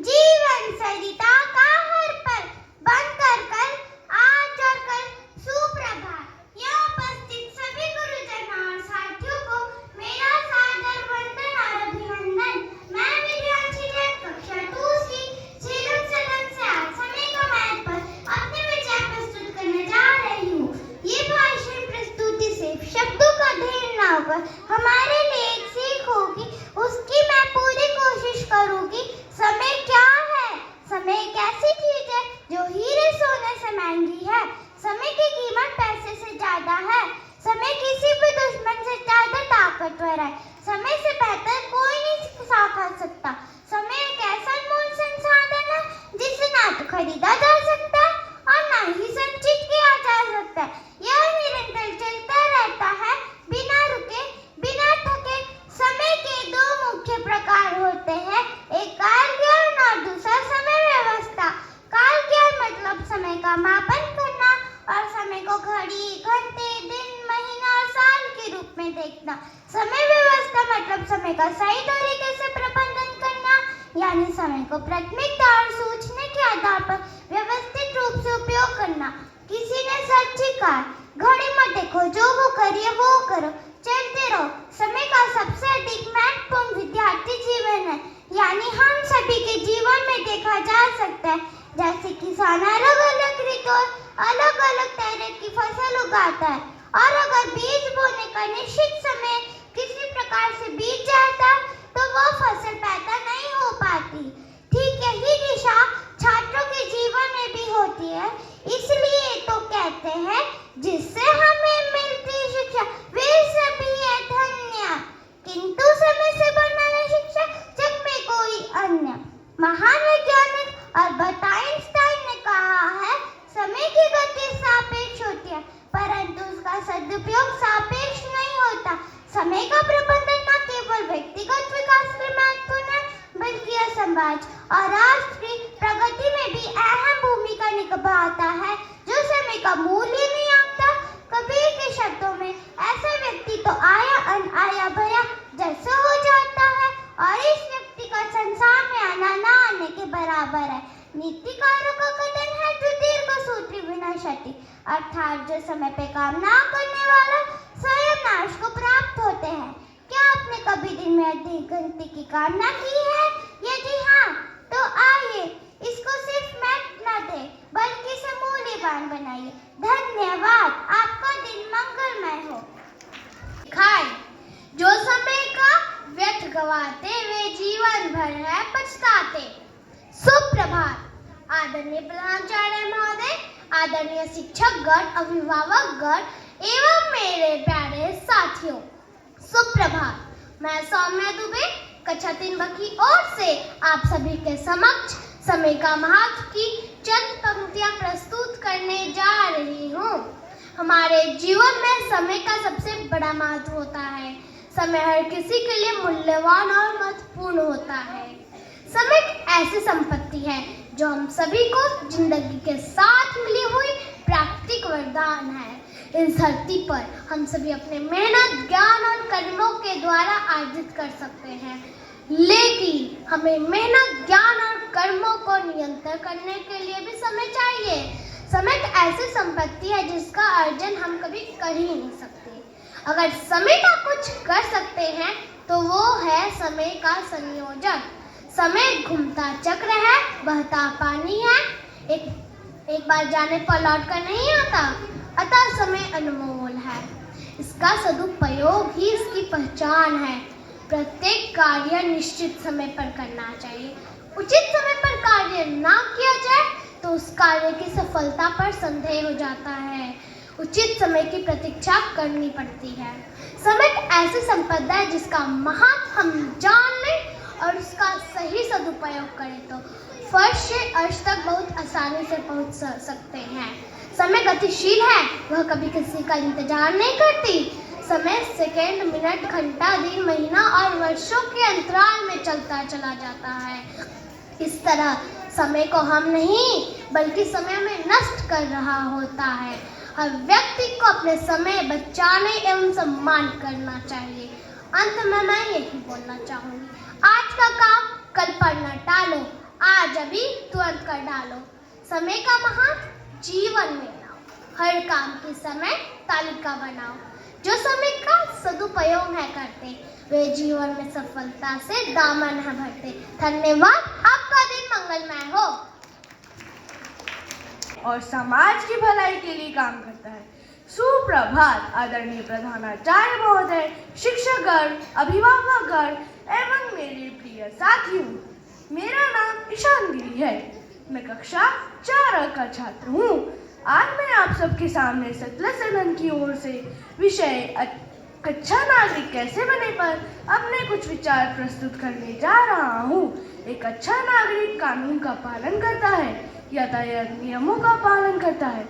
जीवन सरिता का हर पल, बन कर कल आज और कल सुप्रभात। यहाँ उपस्थित सभी गुरुजन और साथियों को मेरा सादर वंदन और अभिनंदन। मैं विद्यार्थी कक्षा 2 सी झेलम सदन से आज समय का महत्व पर अपने विचार प्रस्तुत करने जा रही हूँ। ये भाषण प्रस्तुति सिर्फ शब्दों का ढेर ना होकर हमारे लिए एक सीख होगी, उसकी मैं पूरी कोशिश करूंगी। समय क्या है? समय एक ऐसी चीज है जो हीरे सोने से महंगी है। समय की कीमत पैसे से ज्यादा है। समय किसी भी दुश्मन से ज्यादा ताकतवर है। समय से बेहतर कोई नहीं खा सकता। समय एक ऐसा अनमोल संसाधन है जिसे ना तो खरीदा जा सकता है और ना ही संचित किया जा सकता है। यह निरंतर चलता रहता है, बिना रुके, बिना थके। समय के दो मुख्य प्रकार होते हैं, एक काल ज्ञान और दूसरा समय व्यवस्था। काल ज्ञान मतलब समय का मापन करना और समय को घड़ी, घंटे, दिन, महीना और साल के रूप में देखना। समय व्यवस्था मतलब समय का सही तरीके से प्रबंधन करना, यानी समय को प्राथमिकता और सूचना के आधार पर व्यवस्थित रूप से उपयोग करना। किसी ने सच ही कहा, घड़ी मत देखो, जो वो करिए वो करो, चलते रहो। समय का सबसे अधिक महत्वपूर्ण विद्यार्थी जीवन है, यानी हम सभी के जीवन में देखा जा सकता है। जैसे किसान अलग अलग ऋतु अलग अलग तरह की फसल उगाता है और अगर बीज बोने का निश्चित समय किसी प्रकार से बीत जाता तो वह फसल पैदा नहीं हो पाती। ठीक यही दिशा छात्रों के जीवन में भी होती है। इसलिए तो कहते हैं जिससे हमें मिलती शिक्षा वे सभी है धन्य, किंतु समय से बढ़ना शिक्षा जग में कोई अन्य। महान वैज्ञानिक अल्बर्ट आइंस्टाइन ने कहा है, समय की गति सापेक्ष होती है परंतु उसका सदुपयोग सापेक्ष नहीं होता। समय का प्रबंधन न केवल व्यक्तिगत विकास के महत्वपूर्ण है बल्कि यह समाज और राष्ट्र की प्रगति में भी अहम भूमिका निभाता है। जो समय का मूल्य नहीं आता, कबीर के शब्दों में ऐसा व्यक्ति तो आया अनाया भया जैसे हो जाता है और इस व्यक्ति का संसार में आना ना आने के बराबर है। नीतिकारों का कथन है जो दीर्घ सूत्री विनाशति, अर्थात जो समय पे काम ना करने वाला स्वयं नाश को प्राप्त होते हैं। क्या आपने कभी दिन में अधिक घंटे की कामना की है? यदि हाँ तो आइए इसको सिर्फ मैट न दे बल्कि इसे मूल्यवान बनाइए। धन्यवाद। आपका दिन मंगलमय हो। खाए जो समय का व्यर्थ गवाते वे जीवन भर है पछताते। सुप्रभात। आदरणीय प्रधानाचार्य महोदय, आदरणीय शिक्षकगण, अभिभावकगण एवं मेरे प्यारे साथियों, सुप्रभात। मैं सौम्या दुबे कक्षा 3 की ओर से आप सभी के समक्ष समय का महत्व की चंद पंक्तियां प्रस्तुत करने जा रही हूँ। हमारे जीवन में समय का सबसे बड़ा महत्व होता है। समय हर किसी के लिए मूल्यवान और महत्वपूर्ण होता है। समय एक ऐसी संपत्ति है जो हम सभी को जिंदगी के साथ मिली हुई प्राकृतिक वरदान है। इस धरती पर हम सभी अपने मेहनत, ज्ञान और कर्मों के द्वारा अर्जित कर सकते हैं, लेकिन हमें मेहनत, ज्ञान और कर्मों को नियंत्रण करने के लिए भी समय चाहिए। समय एक ऐसी संपत्ति है जिसका अर्जन हम कभी कर ही नहीं सकते। अगर समय का कुछ कर सकते हैं तो वो है समय का संयोजन। समय घूमता चक्र है, बहता पानी है, एक बार जाने पर लौट कर नहीं आता, अतः समय अनमोल है। इसका सदुपयोग ही इसकी पहचान है। प्रत्येक कार्य निश्चित समय पर करना चाहिए। उचित समय पर कार्य ना किया जाए तो उस कार्य की सफलता पर संदेह हो जाता है। उचित समय की प्रतीक्षा करनी पड़ती है। समय एक ऐसी संपदा है जिसका महत्व हम जान लें और उसका सही सदुपयोग करें तो फर्श से अर्श तक बहुत आसानी से पहुंच सकते हैं। समय गतिशील है, वह कभी किसी का इंतजार नहीं करती। समय सेकंड, मिनट, घंटा, दिन, महीना और वर्षों के अंतराल में चलता चला जाता है। इस तरह समय को हम नहीं बल्कि समय में नष्ट कर रहा होता है। हर व्यक्ति को अपने समय बचाने एवं सम्मान करना चाहिए। अंत में मैं यही बोलना चाहूंगी, आज का काम कल पर न टालो, आज अभी तुरंत कर डालो। समय का महत्व जीवन में लाओ, हर काम की समय तालिका बनाओ। जो समय का सदुपयोग है करते, वे जीवन में सफलता से दामन है भरते। धन्यवाद, आपका दिन मंगलमय हो। और समाज की भलाई के लिए काम करता है। सुप्रभात आदरणीय प्रधानाचार्य महोदय, शिक्षकगण, अभिभावकगण एवं मेरे प्रिय साथियों। मेरा नाम ईशान गिरी है। मैं कक्षा 4 का छात्र हूँ। आज मैं आप सबके सामने सतलज सदन की ओर से विषय अच्छा नागरिक कैसे बने पर अपने कुछ विचार प्रस्तुत करने जा रहा हूँ। एक अच्छा नागरिक कानून का पालन करता है, यातायात नियमों का पालन करता है।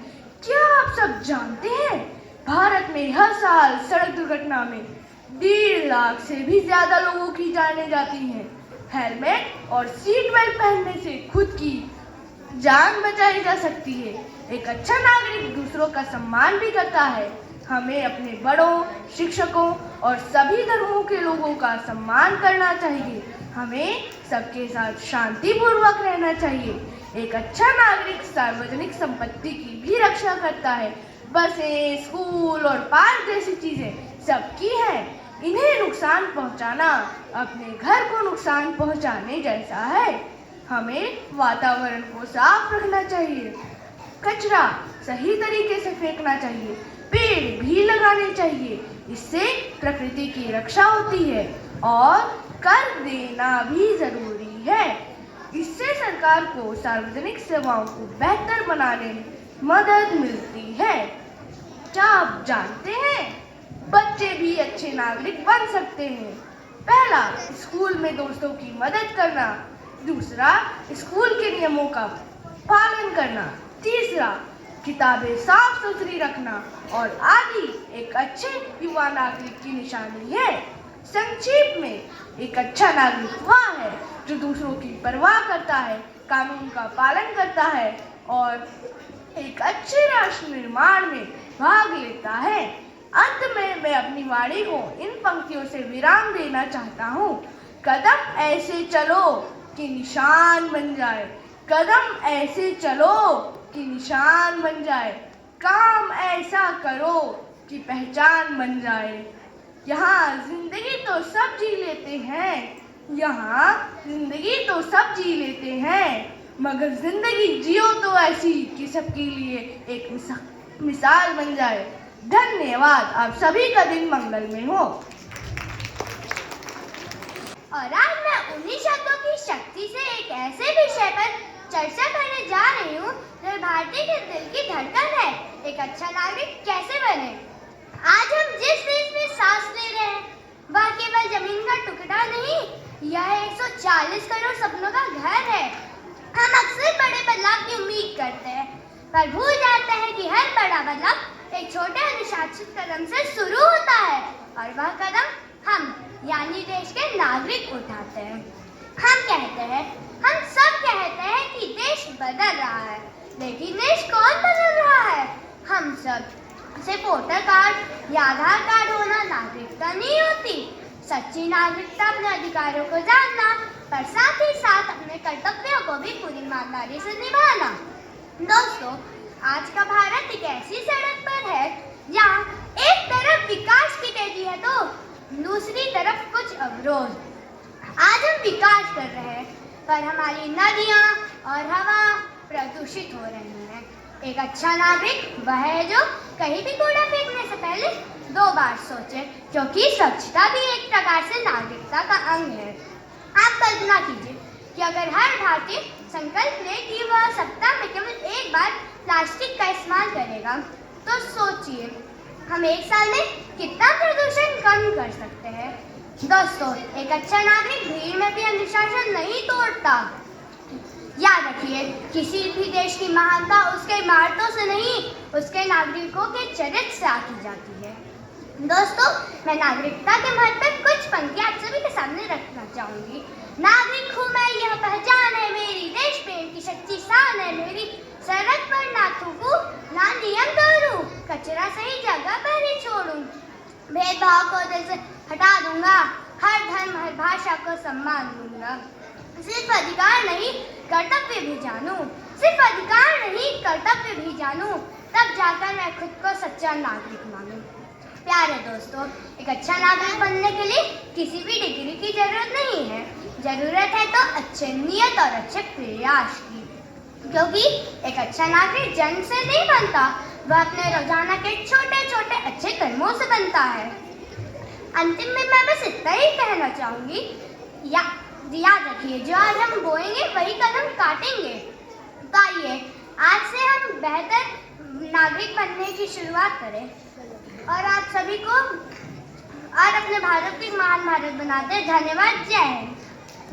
क्या आप सब जानते हैं, भारत में हर साल सड़क दुर्घटना में 1.5 लाख से भी ज्यादा लोगों की जानें जाती हैं। हेलमेट और सीट बेल्ट पहनने से खुद की जान बचाई जा सकती है। एक अच्छा नागरिक दूसरों का सम्मान भी करता है। हमें अपने बड़ों, शिक्षकों और सभी धर्मों के लोगों का सम्मान करना चाहिए। हमें सबके साथ शांतिपूर्वक रहना चाहिए। एक अच्छा नागरिक सार्वजनिक संपत्ति की भी रक्षा करता है। बसें, स्कूल और पार्क जैसी चीजें सबकी हैं। इन्हें नुकसान पहुंचाना अपने घर को नुकसान पहुंचाने जैसा है। हमें वातावरण को साफ रखना चाहिए, कचरा सही तरीके से फेंकना चाहिए, पेड़ भी लगाने चाहिए। इससे प्रकृति की रक्षा होती है और कर देना भी जरूरी है। इससे सरकार को सार्वजनिक सेवाओं को बेहतर बनाने में मदद मिलती है। क्या आप जानते हैं, बच्चे भी अच्छे नागरिक बन सकते हैं। पहला, स्कूल में दोस्तों की मदद करना। दूसरा, स्कूल के नियमों का पालन करना। तीसरा, किताबें साफ सुथरी रखना और आदि एक अच्छे युवा नागरिक की निशानी है। संक्षेप में, एक अच्छा नागरिक वह है जो दूसरों की परवाह करता है, कानून का पालन करता है और एक अच्छे राष्ट्र निर्माण में भाग लेता है। अंत में मैं अपनी वाणी को इन पंक्तियों से विराम देना चाहता हूँ। कदम ऐसे चलो कि निशान बन जाए, कदम ऐसे चलो कि निशान बन जाए, काम ऐसा करो कि पहचान बन जाए। यहाँ जिंदगी तो सब जी लेते हैं, यहाँ जिंदगी तो सब जी लेते हैं, मगर जिंदगी जियो तो ऐसी कि सबके लिए एक मिसाल बन जाए। धन्यवाद, आप सभी का दिन मंगलमय हो। और आज मैं उन्हीं शब्दों की शक्ति से एक ऐसे विषय पर चर्चा करने जा रही हूँ जो भारतीय के दिल की धड़कन है। एक अच्छा नागरिक कैसे बने। आज हम जिस देश में सांस ले रहे हैं वह केवल जमीन का टुकड़ा नहीं, यह 140 करोड़ सपनों का घर है। हम अक्सर बड़े बदलाव की उम्मीद करते हैं पर भूल जाते हैं कि हर बड़ा बदलाव एक छोटे अनुशासित कदम से शुरू होता है और वह कदम हम यानी देश के नागरिक उठाते हैं। हम सब कहते हैं कि देश बदल रहा है, लेकिन देश कौन बदल रहा है। हम सब से वोटर कार्ड या आधार कार्ड होना नागरिकता नहीं होती। सच्ची नागरिकता अपने अधिकारों को जानना पर साथ ही साथ अपने कर्तव्यों को भी पूरी ईमानदारी से निभाना। दोस्तों, आज का भारत एक ऐसी सड़क पर है जहाँ एक तरफ विकास की तेजी है तो दूसरी तरफ कुछ अवरोध। आज हम विकास कर रहे हैं पर हमारी नदियाँ और हवा प्रदूषित हो रही हैं। एक अच्छा नागरिक वह है जो कहीं भी कूड़ा फेंकने से पहले 2 बार सोचे, क्योंकि स्वच्छता भी एक प्रकार से नागरिकता का अंग है। आप कल्पना कीजिए कि अगर हर भारतीय संकल्प ले कि वह सप्ताह में केवल 1 बार प्लास्टिक का इस्तेमाल करेगा, तो सोचिए हम 1 साल में कितना प्रदूषण कम कर सकते हैं। दोस्तों, एक अच्छा नागरिक भीड़ में भी अनुशासन नहीं तोड़ता। याद रखिए, किसी भी देश की महानता उसके इमारतों से नहीं, उसके नागरिकों के चरित्र से आकी जाती है। दोस्तों, मैं नागरिकता के महत्व पर कुछ पंक्तियां आप सभी के सामने रखना चाहूंगी। नागरिक हूँ मैं, यह पहचान है मेरी, देश प्रेम की सच्ची शान है मेरी। सड़क पर ना थूकूं, ना नियम तोड़ूं, कचरा सही जगह पर ही छोड़ूं। भेदभाव को दिल से हटा दूंगा, हर धर्म हर भाषा को सम्मान दूंगा। सिर्फ अधिकार नहीं कर्तव्य भी जानूं, सिर्फ अधिकार नहीं कर्तव्य भी जानूं, तब जाकर मैं खुद को सच्चा नागरिक मानूं। प्यारे दोस्तों, एक अच्छा नागरिक बनने के लिए किसी भी डिग्री की जरूरत नहीं है। जरूरत है तो अच्छे नियत और अच्छे प्रयास की, क्योंकि एक अच्छा नागरिक जन्म से नहीं बनता, वह अपने रोजाना के छोटे छोटे अच्छे कर्मों से बनता है। अंतिम में मैं बस इतना ही कहना चाहूंगी, याद रखिए, जो आज हम बोएंगे वही कदम काटेंगे। तो आइए आज से हम बेहतर नागरिक बनने की शुरुआत करें और आप सभी को और अपने भारत को महान भारत बनाते हैं। धन्यवाद। जय हिंद।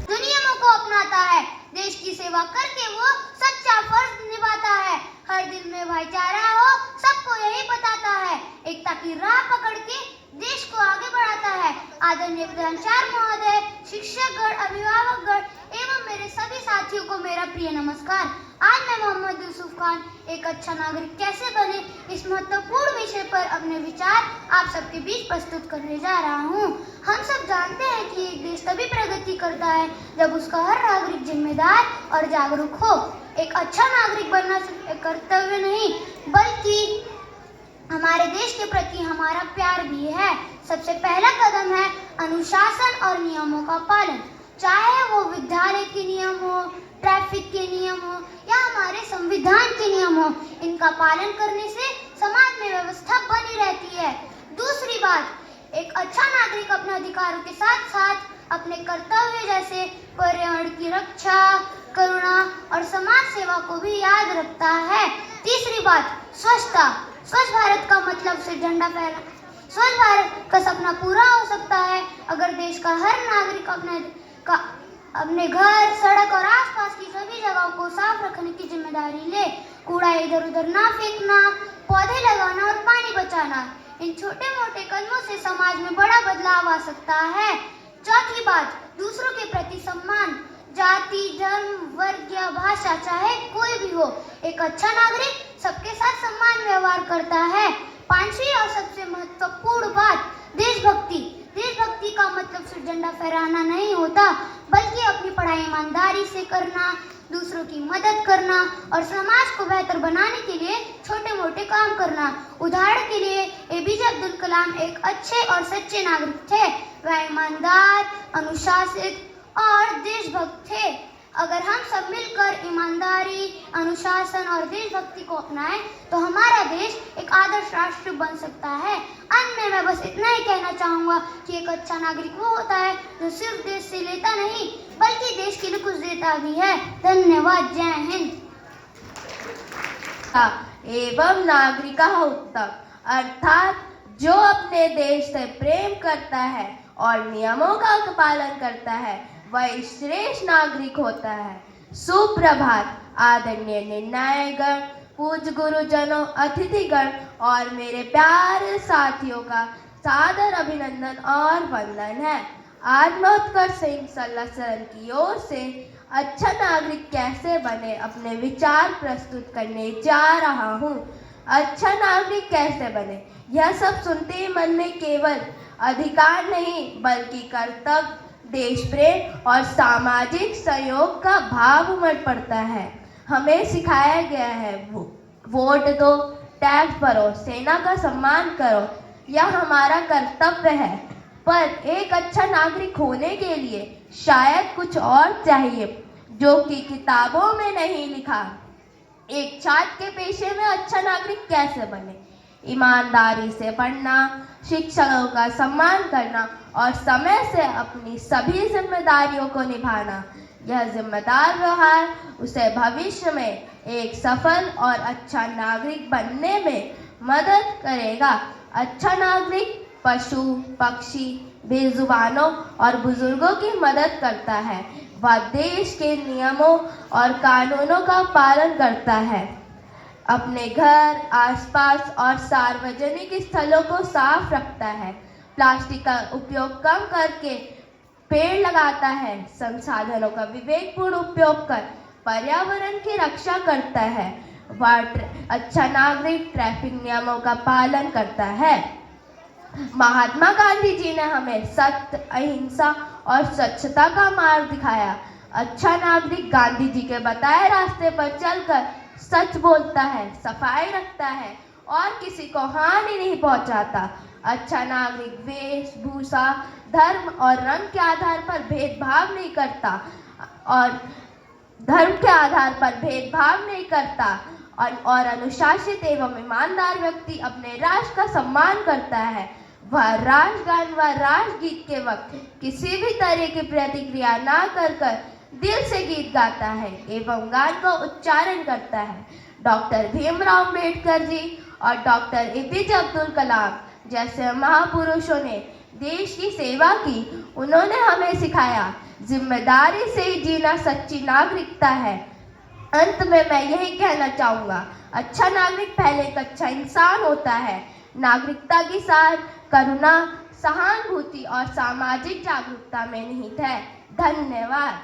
जो नियमों को अपनाता है, देश की सेवा करके वो सच्चा फर्ज निभाता है। हर दिल में भाईचारा हो, सबको यही बताता है। एकता की राह पकड़ के देश को आगे बढ़ाता है। आदरणीय प्रधानाचार्य महोदय, शिक्षकगण, अभिभावकगण एवं मेरे सभी साथियों को मेरा प्रिय नमस्कार। आज मैं मोहम्मद यूसुफ खान एक अच्छा नागरिक कैसे बने इस महत्वपूर्ण विषय पर अपने विचार आप सबके बीच प्रस्तुत करने जा रहा हूँ। हम सब जानते हैं कि एक देश तभी प्रगति करता है जब उसका हर नागरिक जिम्मेदार और जागरूक हो। एक अच्छा नागरिक बनना सिर्फ एक कर्तव्य नहीं, बल्कि हमारे देश के प्रति हमारा प्यार भी है। सबसे पहला कदम है अनुशासन और नियमों का पालन, चाहे वो विद्यालय के नियम हो, ट्रैफिक के नियम हो या हमारे संविधान के नियम हो। इनका पालन करने से समाज में व्यवस्था बनी रहती है। दूसरी बात, एक अच्छा नागरिक अपने अधिकारों के साथ साथ अपने कर्तव्य जैसे पर्यावरण की रक्षा, करुणा और समाज सेवा को भी याद रखता है। तीसरी बात, स्वच्छता। स्वच्छ भारत का मतलब सिर्फ झंडा फहरा, स्वच्छ भारत का सपना पूरा हो सकता है अगर देश का हर नागरिक अपने घर, सड़क और आसपास की सभी जगहों को साफ रखने की जिम्मेदारी ले। कूड़ा इधर उधर ना फेंकना, पौधे लगाना और पानी बचाना, इन छोटे मोटे कदमों से समाज में बड़ा बदलाव आ सकता है। चौथी बात, दूसरों के प्रति सम्मान। जाति, धर्म, वर्ग या भाषा चाहे कोई भी हो, एक अच्छा नागरिक सबके साथ सम्मान व्यवहार करता है। पांचवी और सबसे महत्वपूर्ण बात, देशभक्ति। देशभक्ति का मतलब सिर्फ झंडा फहराना नहीं होता, बल्कि अपनी पढ़ाई ईमानदारी से करना, दूसरों की मदद करना और समाज को बेहतर बनाने के लिए छोटे मोटे काम करना। उदाहरण के लिए एपीजे अब्दुल कलाम एक अच्छे और सच्चे नागरिक थे। वह ईमानदार, अनुशासित और देशभक्त थे। अगर हम सब मिलकर ईमानदारी, अनुशासन और देशभक्ति को अपनाएं तो हमारा देश एक आदर्श राष्ट्र बन सकता है। अंत में मैं बस इतना ही कहना चाहूँगा कि एक अच्छा नागरिक वो होता है जो सिर्फ देश से लेता नहीं, बल्कि देश के लिए कुछ देता भी है। धन्यवाद। जय हिंद। एवं नागरिका उत्तम, अर्थात जो अपने देश से प्रेम करता है और नियमों का पालन करता है वह श्रेष्ठ नागरिक होता है। सुप्रभात आदरणीय निर्णायकगण, पूज्य गुरुजनों, अतिथिगण और मेरे प्यारे साथियों का सादर अभिनंदन और वंदन है। आज मैं उत्कर्ष सिंह सल्लासरन की ओर से अच्छा नागरिक कैसे बने अपने विचार प्रस्तुत करने जा रहा हूँ। अच्छा नागरिक कैसे बने, यह सब सुनते ही मन में केवल अधिकार नहीं बल्कि कर्तव्य, देश प्रेम और सामाजिक सहयोग का भाव उमड़ पड़ता है। हमें सिखाया गया है वोट दो, टैक्स भरो, सेना का सम्मान करो, यह हमारा कर्तव्य है। पर एक अच्छा नागरिक होने के लिए शायद कुछ और चाहिए जो कि किताबों में नहीं लिखा। एक छात्र के पेशे में अच्छा नागरिक कैसे बने? ईमानदारी से पढ़ना, शिक्षकों का सम्मान करना और समय से अपनी सभी जिम्मेदारियों को निभाना। यह जिम्मेदार व्यवहार उसे भविष्य में एक सफल और अच्छा नागरिक बनने में मदद करेगा। अच्छा नागरिक पशु, पक्षी, बेजुबानों और बुजुर्गों की मदद करता है। वह देश के नियमों और कानूनों का पालन करता है। अपने घर, आसपास और सार्वजनिक स्थलों को साफ रखता है, प्लास्टिक का उपयोग कम करके पेड़ लगाता है, संसाधनों का विवेकपूर्ण उपयोग कर पर्यावरण की रक्षा करता है, अच्छा नागरिक ट्रैफिक नियमों का पालन करता है। महात्मा गांधी जी ने हमें सत्य, अहिंसा और स्वच्छता का मार्ग दिखाया। अच्छा नागरिक गांधी जी के बताए रास्ते पर चलकर सच बोलता है, सफाई रखता है और किसी को हानि नहीं पहुंचाता। अच्छा नागरिक वेशभूषा, धर्म और रंग के आधार पर भेदभाव नहीं करता और अनुशासित एवं ईमानदार व्यक्ति अपने राष्ट्र का सम्मान करता है। वह राष्ट्रगान व राष्ट्रगीत के वक्त किसी भी तरह की प्रतिक्रिया ना कर दिल से गीत गाता है एवं गान का उच्चारण करता है। डॉक्टर भीमराव अम्बेडकर जी और डॉक्टर एपीजे अब्दुल कलाम जैसे महापुरुषों ने देश की सेवा की। उन्होंने हमें सिखाया जिम्मेदारी से ही जीना सच्ची नागरिकता है। अंत में मैं यही कहना चाहूँगा, अच्छा नागरिक पहले एक अच्छा इंसान होता है। नागरिकता की सार करुणा, सहानुभूति और सामाजिक जागरूकता में निहित है। धन्यवाद।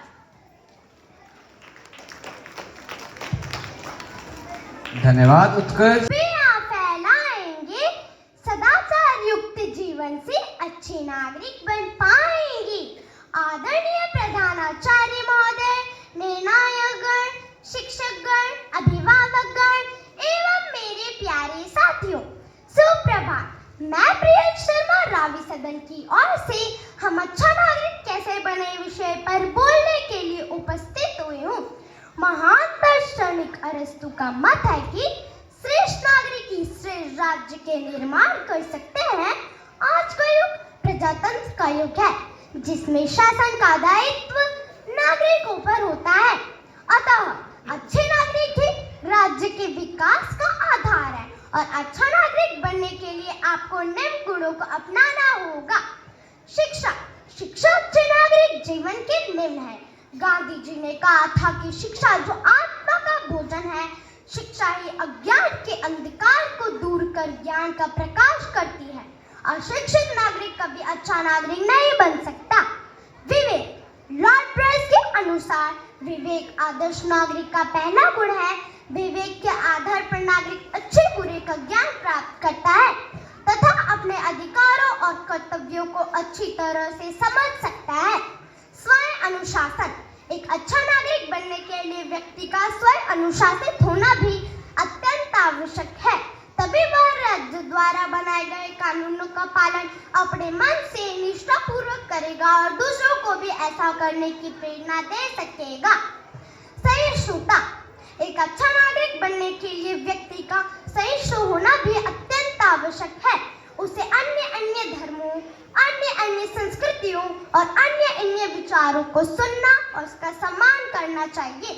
धन्यवाद उत्कर्ष। फैलाएंगे सदाचार युक्त जीवन से अच्छे नागरिक बन पाएंगे। आदरणीय प्रधानाचार्य महोदय, निर्णायकगण, शिक्षकगण, अभिभावकगण एवं मेरे प्यारे साथियों, सुप्रभात। मैं प्रिया शर्मा रावी सदन की ओर से हम अच्छा नागरिक कैसे बने विषय पर बोलने के लिए उपस्थित हुए हूँ। महान दार्शनिक अरस्तु का मत है कि श्रेष्ठ नागरिक ही श्रेष्ठ राज्य के निर्माण कर सकते हैं। आज का युग प्रजातंत्र का युग है, जिसमें शासन का दायित्व नागरिकों पर होता है। अतः अच्छे नागरिक ही राज्य के विकास का आधार है और अच्छा नागरिक बनने के लिए आपको निम्न गुणों को अपनाना होगा। शिक्षा अच्छे नागरिक जीवन के निम्न है। गांधी जी ने कहा था कि शिक्षा जो आत्मा का भोजन है, शिक्षा ही अज्ञान के अंधकार को दूर कर ज्ञान का प्रकाश करती है। अशिक्षित नागरिक कभी अच्छा नागरिक नहीं बन सकता। विवेक, लॉर्ड ब्राइस के अनुसार विवेक आदर्श नागरिक का पहला गुण है। विवेक के आधार पर नागरिक अच्छे बुरे का ज्ञान प्राप्त करता है तथा अपने अधिकारों और कर्तव्यों को अच्छी तरह से समझ सकता है। स्वयं अनुशासन, एक अच्छा नागरिक बनने के लिए व्यक्ति का स्वयं अनुशासित होना भी अत्यंत आवश्यक है। तभी वह राज्य द्वारा बनाए गए कानूनों का पालन अपने मन से निष्ठापूर्वक करेगा और दूसरों को भी ऐसा करने की प्रेरणा दे सकेगा। सहिष्णुता, एक अच्छा नागरिक बनने के लिए व्यक्ति का सहिष्णु होना भी अत्यंत आवश्यक है। उसे अन्य धर्मों, अन्य संस्कृतियों और अन्य विचारों को सुनना और उसका सम्मान करना चाहिए,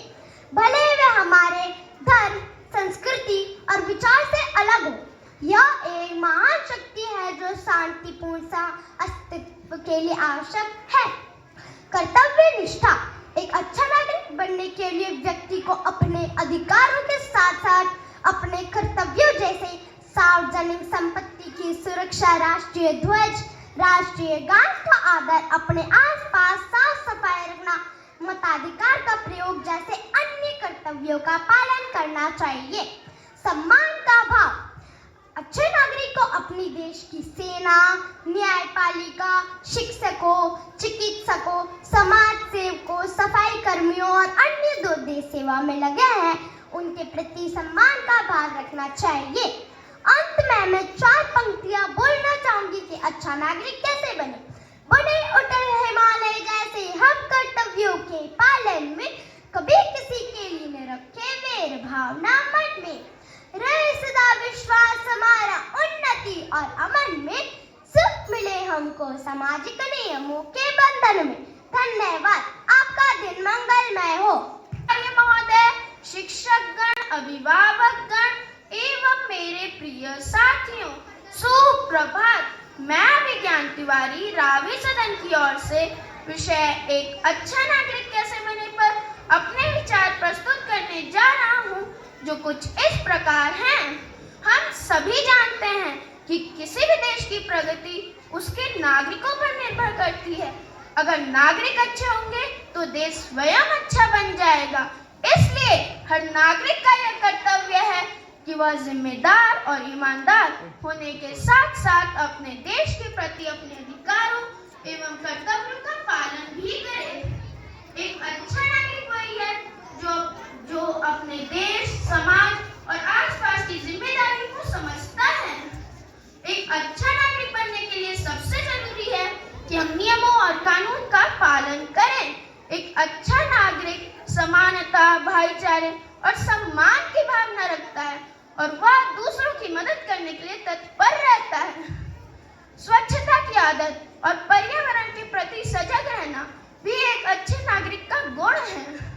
भले वे हमारे धर्म, संस्कृति और विचार से अलग हो। यह एक महान शक्ति है जो शांतिपूर्ण अस्तित्व के लिए आवश्यक है। कर्तव्य निष्ठा, एक अच्छा नागरिक बनने के लिए व्यक्ति को अपने अधिकारों के साथ साथ अपने कर्तव्यों जैसे सार्वजनिक संपत्ति की सुरक्षा, राष्ट्रीय ध्वज, राष्ट्रीय गान का आदर, अपने आसपास साफ सफाई रखना, मताधिकार का प्रयोग जैसे अन्य कर्तव्यों का पालन करना चाहिए। सम्मान का भाव, अच्छे नागरिक को अपनी देश की सेना, न्यायपालिका, शिक्षकों, चिकित्सकों, समाज सेवकों, सफाई कर्मियों और अन्य जो देश सेवा में लगे हैं उनके प्रति सम्मान का भाव रखना चाहिए। अंत में मैं 4 पंक्तियां बोलना चाहूंगी कि अच्छा नागरिक कैसे बने। बने उठे हिमालय जैसे हम कर्तव्यों के पालन में, कभी किसी के लिए न रखे वेर भावना मन में, रहे सदा विश्वास हमारा उन्नति और अमन में, सुख मिले हमको सामाजिक नियमों के बंधन में। धन्यवाद। आपका दिन मंगलमय हो। महोदय, शिक्षकगण, अभिभावकगण एवं मेरे प्रिय साथियों, सुप्रभात। मैं विज्ञान तिवारी रावी सदन की ओर से विषय एक अच्छा नागरिक कैसे बने पर अपने विचार प्रस्तुत करने जा रहा हूँ। जो कुछ इस प्रकार हैं। हम सभी जानते हैं कि किसी भी देश की प्रगति उसके नागरिकों पर निर्भर करती है। अगर नागरिक अच्छे होंगे तो देश स्वयं अच्छा बन जाएगा। इसलिए हर नागरिक का यह कर्तव्य है कि वह जिम्मेदार और ईमानदार होने के साथ साथ अपने देश के प्रति अपने अधिकारों एवं कर्तव्यों का पालन भी करे। एक अच्छा नागरिक वही है जो अपने देश, समाज और आसपास की जिम्मेदारी को समझता है। एक अच्छा नागरिक बनने के लिए सबसे जरूरी है कि हम नियमों और कानून का पालन करें। एक अच्छा नागरिक समानता, भाईचारे और सम्मान की भावना रखता है और वह दूसरों की मदद करने के लिए तत्पर रहता है। स्वच्छता की आदत और पर्यावरण के प्रति सजग रहना भी एक अच्छे नागरिक का गुण है।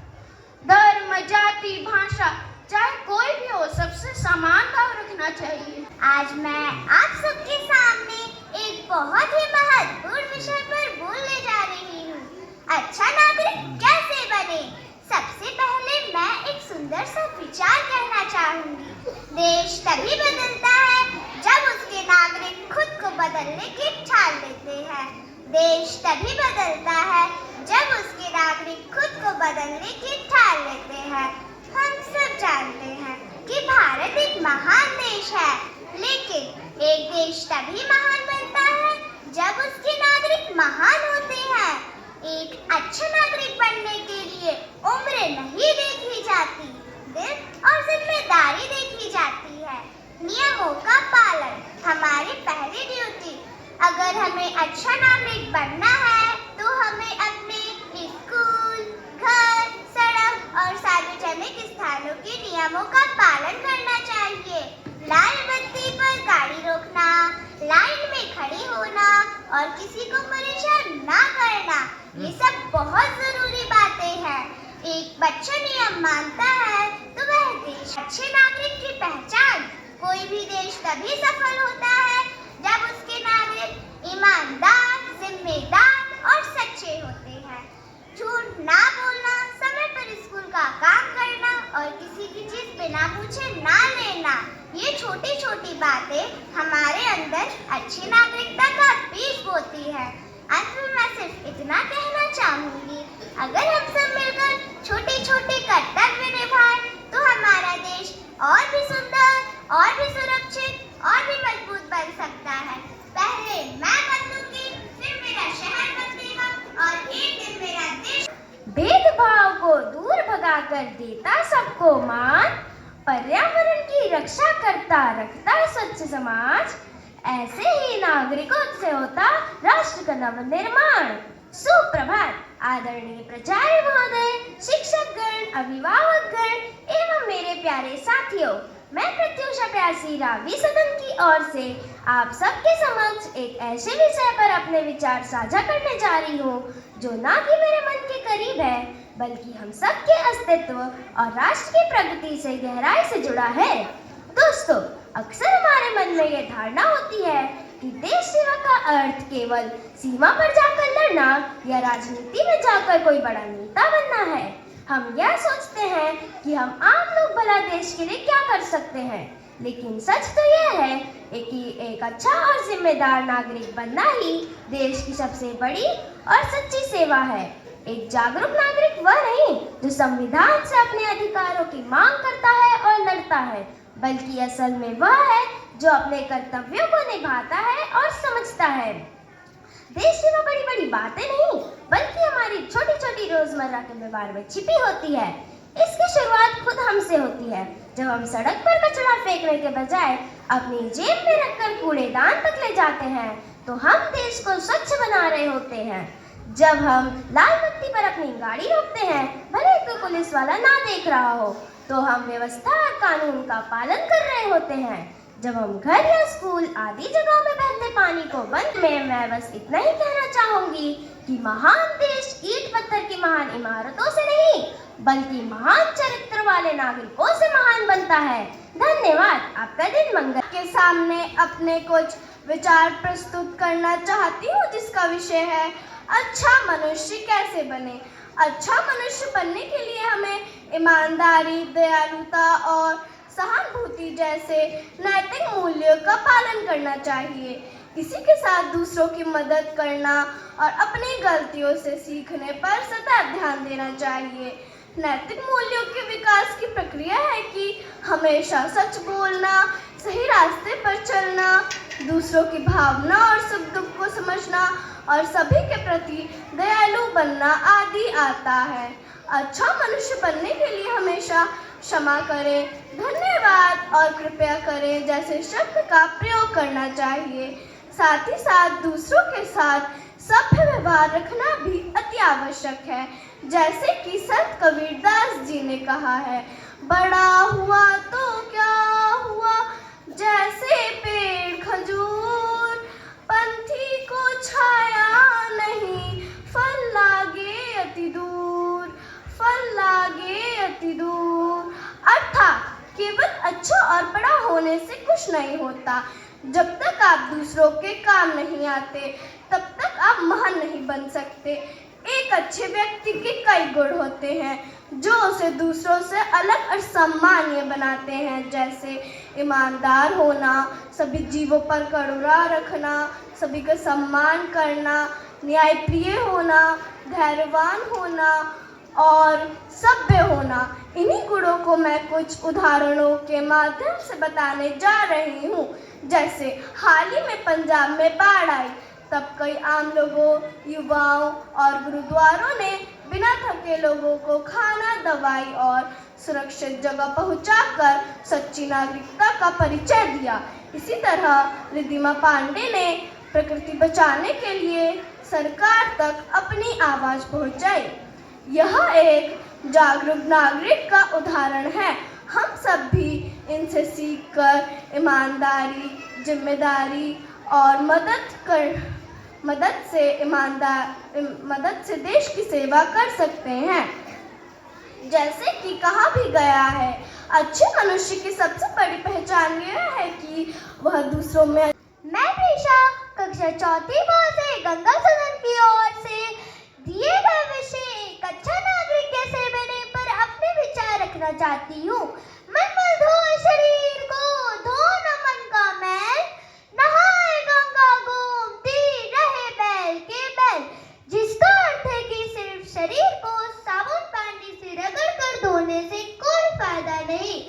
धर्म, जाति, भाषा चाहे कोई भी हो, सबसे समान भाव रखना चाहिए। आज मैं आप सबके सामने एक बहुत ही महत्वपूर्ण विषय पर बोलने जा रही हूँ। अच्छा नागरिक कैसे बने? सबसे पहले मैं एक सुंदर सा विचार कहना चाहूंगी। देश तभी बदलता है जब उसके नागरिक खुद को बदलने की ठान लेते हैं। देश तभी बदलता है जब उसके नागरिक खुद को बदलने की ठान लेते हैं। हम सब जानते हैं कि भारत एक महान देश है, लेकिन एक देश तभी महान बनता है जब उसके नागरिक महान होते हैं। एक अच्छा नागरिक बनने के लिए उम्र नहीं देखी जाती, दिल और जिम्मेदारी देखी जाती है। नियमों का पालन हमारी पहली ड्यूटी। अगर हमें अच्छा नागरिक बनना है तो हमें अपने स्कूल, घर, सड़क और सार्वजनिक स्थानों के नियमों का पालन करना चाहिए। लाल बत्ती पर गाड़ी रोकना, लाइन में खड़े होना और किसी को परेशान ना करना, ये सब बहुत जरूरी बातें हैं। एक बच्चा नियम मानता है तो वह देश। अच्छे नागरिक की पहचान। कोई भी देश तभी सफल होता है जब उसके नागरिक ईमानदार, जिम्मेदार और सच्चे होते हैं। झूठ ना बोलना, समय पर स्कूल का काम करना और किसी की चीज बिना पूछे ना लेना, ये छोटी छोटी बातें हमारे अंदर अच्छी नागरिकता का बीज बोती है। अंत में मैं सिर्फ इतना कहना चाहूंगी, अगर हम सब मिलकर छोटे छोटे कर्तव्य निभाएं तो हमारा देश और भी सुंदर, और भी सुरक्षित और भी मजबूत बन सकता है। पहले मैं बदलूंगी, फिर मेरा शहर बदलेगा और एक दिन मेरा देश। भेदभाव को दूर भगाकर देता सबको मान, पर्यावरण की रक्षा करता रखता स्वच्छ समाज, ऐसे ही नागरिकों से होता राष्ट्र का नव निर्माण। सुप्रभात आदरणीय प्राचार्य महोदय, शिक्षकगण, अभिभावकगण एवं मेरे प्यारे साथियों, मैं प्रत्युषा प्यासी रावी सदन की ओर से आप सबके समक्ष एक ऐसे विषय पर अपने विचार साझा करने जा रही हूँ जो ना कि मेरे मन के करीब है, बल्कि हम सबके अस्तित्व और राष्ट्र की प्रगति से गहराई से जुड़ा है। दोस्तों, अक्सर हमारे मन में यह धारणा होती है कि देश सेवा का अर्थ केवल सीमा पर जाकर लड़ना या राजनीति में जाकर कोई बड़ा नेता बनना है। हम यह सोचते हैं कि हम आम लोग भला देश के लिए क्या कर सकते हैं, लेकिन सच तो यह है कि एक अच्छा और जिम्मेदार नागरिक बनना ही देश की सबसे बड़ी और सच्ची सेवा है। एक जागरूक नागरिक वह नहीं जो संविधान से अपने अधिकारों की मांग करता है और लड़ता है, बल्कि असल में वह है जो अपने कर्तव्यों को निभाता है और समझता है। देश सेवा बड़ी बड़ी बातें नहीं, बल्कि हमारी छोटी छोटी रोजमर्रा के व्यवहार में छिपी होती है। इसकी शुरुआत खुद हमसे होती है, जब हम सड़क पर कचरा फेंकने के बजाय अपनी जेब में रखकर कूड़ेदान तक ले जाते हैं, तो हम देश को स्वच्छ बना रहे होते हैं। जब हम लाल बत्ती पर अपनी गाड़ी रोकते हैं, भले कोई पुलिस वाला ना देख रहा हो, तो हम व्यवस्था और कानून का पालन कर रहे होते हैं। जब हम घर या स्कूल आदि जगहों में बहते पानी को बंद में, मैं बस इतना ही कहना चाहूंगी कि महान देश ईंट पत्थर की महान इमारतों से नहीं, बल्कि महान चरित्र वाले नागरिकों से महान बनता है। धन्यवाद। आपका दिन मंगल। के सामने अपने कुछ विचार प्रस्तुत करना चाहती हूँ, जिसका विषय है अच्छा मनुष्य कैसे बने। अच्छा मनुष्य बनने के लिए हमें ईमानदारी, दयालुता और सहानुभूति जैसे नैतिक मूल्यों का पालन करना चाहिए। किसी के साथ दूसरों की मदद करना और अपनी गलतियों से सीखने पर सदैव ध्यान देना चाहिए। नैतिक मूल्यों के विकास की प्रक्रिया है कि हमेशा सच बोलना, सही रास्ते पर चलना, दूसरों की भावना और सुख दुख को समझना और सभी के प्रति दयालु बनना आदि आता है। अच्छा मनुष्य बनने के लिए हमेशा क्षमा करें, धन्यवाद और कृपया करें जैसे शब्द का प्रयोग करना चाहिए। साथ ही साथ दूसरों के साथ सभ्य व्यवहार रखना भी अति आवश्यक है। जैसे कि संत कबीरदास जी ने कहा है, बड़ा हुआ तो क्या हुआ जैसे पेड़ खजूर, पंथी को छाया नहीं, फल लागे अति दूर, फल लागे अति दूर। अर्थात केवल अच्छा और बड़ा होने से कुछ नहीं होता। जब तक आप दूसरों के काम नहीं आते तब तक आप महान नहीं बन सकते। एक अच्छे व्यक्ति के कई गुण होते हैं जो उसे दूसरों से अलग और सम्मानीय बनाते हैं, जैसे ईमानदार होना, सभी जीवों पर करुणा रखना, सभी का सम्मान करना, न्यायप्रिय होना, धैर्यवान होना और सभ्य होना। इन्हीं गुणों को मैं कुछ उदाहरणों के माध्यम से बताने जा रही हूँ। जैसे हाल ही में पंजाब में बाढ़ आई, तब कई आम लोगों, युवाओं और गुरुद्वारों ने बिना थके लोगों को खाना, दवाई और सुरक्षित जगह पहुंचाकर सच्ची नागरिकता का परिचय दिया। इसी तरह रिद्धिमा पांडे ने प्रकृति बचाने के लिए सरकार तक अपनी आवाज पहुंचाई। यह एक जागरूक नागरिक का उदाहरण है। हम सब भी इनसे सीखकर ईमानदारी, जिम्मेदारी और मदद से देश की सेवा कर सकते हैं। जैसे कि कहा भी गया है, अच्छे मनुष्य की सबसे बड़ी पहचान यह है कि वह दूसरों में। मैं प्रीशा कक्षा 4वीं से गंगा सदन की ओर से दिए गए विषय एक अच्छा नागरिक कैसे बने पर अपने विचार रखना चाहती हूँ। मन धो शरीर को, धो न मन का मैल, नहाए गंगा घूमती रहे बैल के बैल। जिसका अर्थ है कि सिर्फ शरीर को साबुन पानी से रगड़ कर धोने से कोई फायदा नहीं।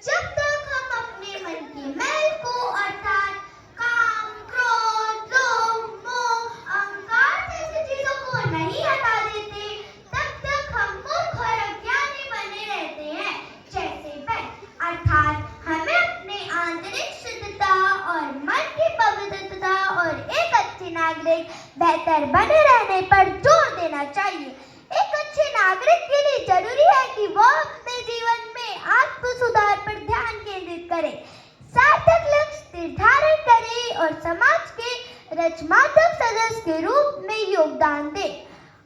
जब तक हम अपने मन की मैल को अर्थात काम, क्रोध, लोभ, मोह, अहंकार जैसी चीजों को नहीं हटा देते, तब तक हम मूर्ख और अज्ञानी बने रहते हैं। जैसे बैल अर्थात हमें अपने आंतरिक शुद्धता और मन की पवित्रता और एक अच्छे नागरिक बेहतर बने रहने पर जोर देना चाहिए। एक अच्छे नागरिक के लिए जरूरी है कि वह अपने जीवन में आत्म सुधार पर ध्यान केंद्रित करे, सार्थक लक्ष्य निर्धारण करे और समाज के रचनात्मक सदस्य के रूप में योगदान दे।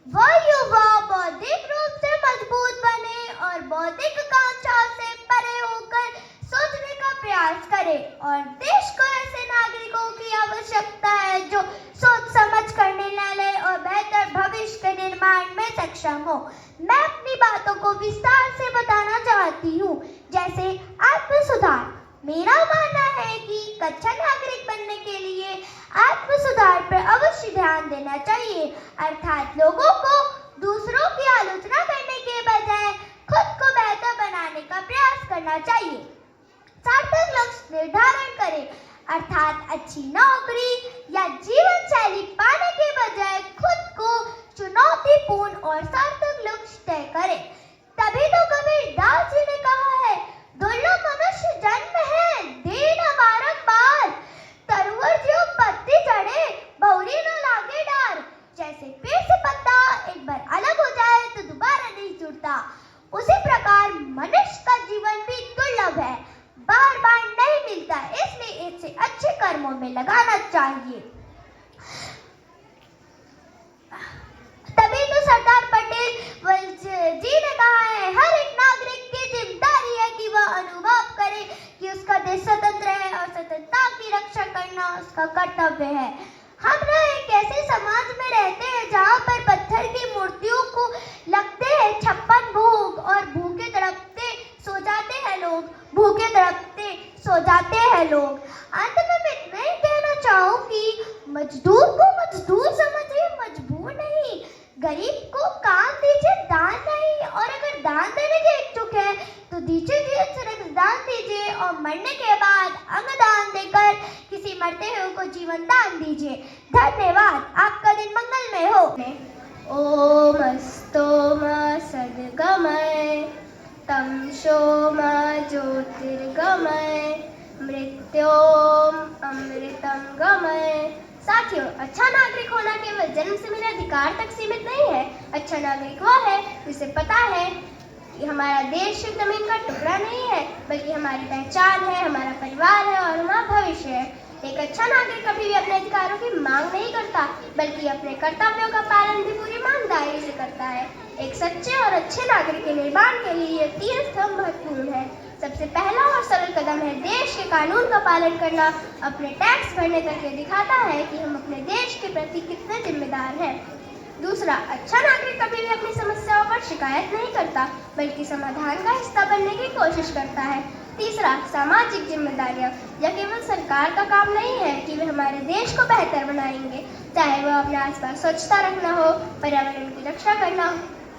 वह युवा बौद्धिक रूप से मजबूत बने और बौद्धिक आकांक्षाओं से परे होकर सोचने का प्रयास करे और देश को ऐसे नागरिकों की आवश्यकता है जो सोच समझ कर निर्णय ले और बेहतर भविष्य के निर्माण में सक्षम हो। मैं अपनी बातों को विस्तार से बताना चाहती हूँ। जैसे आत्म सुधार, मेरा मानना है कि एक अच्छा नागरिक बनने के लिए आत्म सुधार पर अवश्य ध्यान देना चाहिए। अर्थात लोगों को दूसरों की आलोचना करने के बजाय खुद को बेहतर बनाने का प्रयास करना चाहिए। सार्थक लक्ष्य निर्धारण करें, अर्थात अच्छी नौकरी या जीवन शैली पाने के बजाय खुद को चुनौतीपूर्ण और सार्थक लक्ष्य तय करें। तभी तो कबीरदास जी ने कहा है, दुर्लभ मनुष्य जन्म है देना बारंबार, तरवर जो पत्ती चढ़े बहुरी न लागे डार। जैसे पेड़ से पत्ता एक बार अलग हो जाए तो दोबारा नहीं जुड़ता, उसी प्रकार मनुष्य का जीवन भी दुर्लभ है, बार बार नहीं मिलता, इसलिए इसे अच्छे कर्मों में लगाना चाहिए। तभी तो सरदार पटेल अधिकार तक सीमित नहीं है। अच्छा नागरिक वो है जिसे पता है कि हमारा देश सिर्फ जमीन का टुकड़ा नहीं है, बल्कि हमारी पहचान है, हमारा परिवार है और हमारा भविष्य है। एक अच्छा नागरिक कभी भी अपने अधिकारों की मांग नहीं करता, बल्कि अपने कर्तव्यों का पालन भी पूरी ईमानदारी से करता है। एक सच्चे और अच्छे नागरिक के निर्माण के लिए ये 3 स्तंभ महत्वपूर्ण है। सबसे पहला और सरल कदम है देश के कानून का पालन करना। अपने टैक्स भरने तक ये दिखाता है कि हम अपने देश के प्रति कितने जिम्मेदार हैं। दूसरा, अच्छा नागरिक कभी भी अपनी समस्याओं पर शिकायत नहीं करता, बल्कि समाधान का हिस्सा बनने की कोशिश करता है। तीसरा, सामाजिक जिम्मेदारियां। यह केवल सरकार का काम नहीं है कि वे हमारे देश को बेहतर बनाएंगे, चाहे वह अपने आसपास स्वच्छता रखना हो, पर्यावरण की रक्षा करना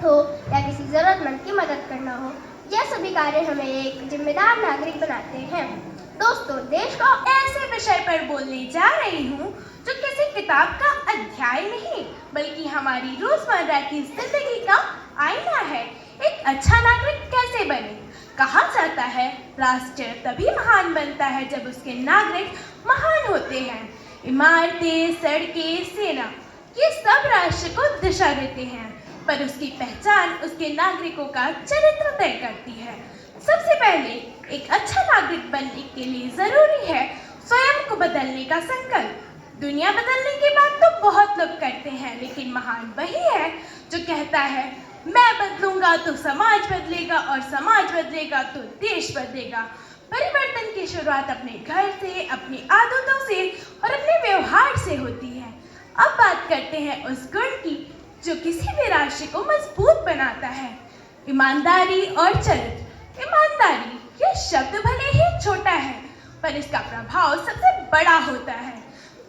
हो या किसी जरूरतमंद की मदद करना हो। यह सभी कार्य हमें एक जिम्मेदार नागरिक बनाते हैं। दोस्तों, देश को ऐसे विषय पर बोलने जा रही हूँ जो किसी किताब का अध्याय नहीं, बल्कि हमारी रोजमर्रा की जिंदगी का आईना है। एक अच्छा नागरिक कैसे बने? कहा जाता है राष्ट्र तभी महान बनता है जब उसके नागरिक महान होते हैं। इमारतें, सड़कें, सेना, ये सब राष्ट्र को दिशा देते हैं, पर उसकी पहचान उसके नागरिकों का चरित्र तय करती है। सबसे पहले एक अच्छा नागरिक बनने के लिए जरूरी है स्वयं को बदलने का संकल्प। दुनिया बदलने की बात तो बहुत लोग करते हैं, लेकिन महान वही है जो कहता है मैं बदलूंगा तो समाज बदलेगा और समाज बदलेगा तो देश बदलेगा। परिवर्तन की शुरुआत अपने घर से, अपनी आदतों से और अपने व्यवहार से होती है। अब बात करते हैं उस गुण की जो किसी भी राष्ट्र को मजबूत बनाता है, ईमानदारी और चरित्र। ईमानदारी ये शब्द भले ही छोटा है, पर इसका प्रभाव सबसे बड़ा होता है।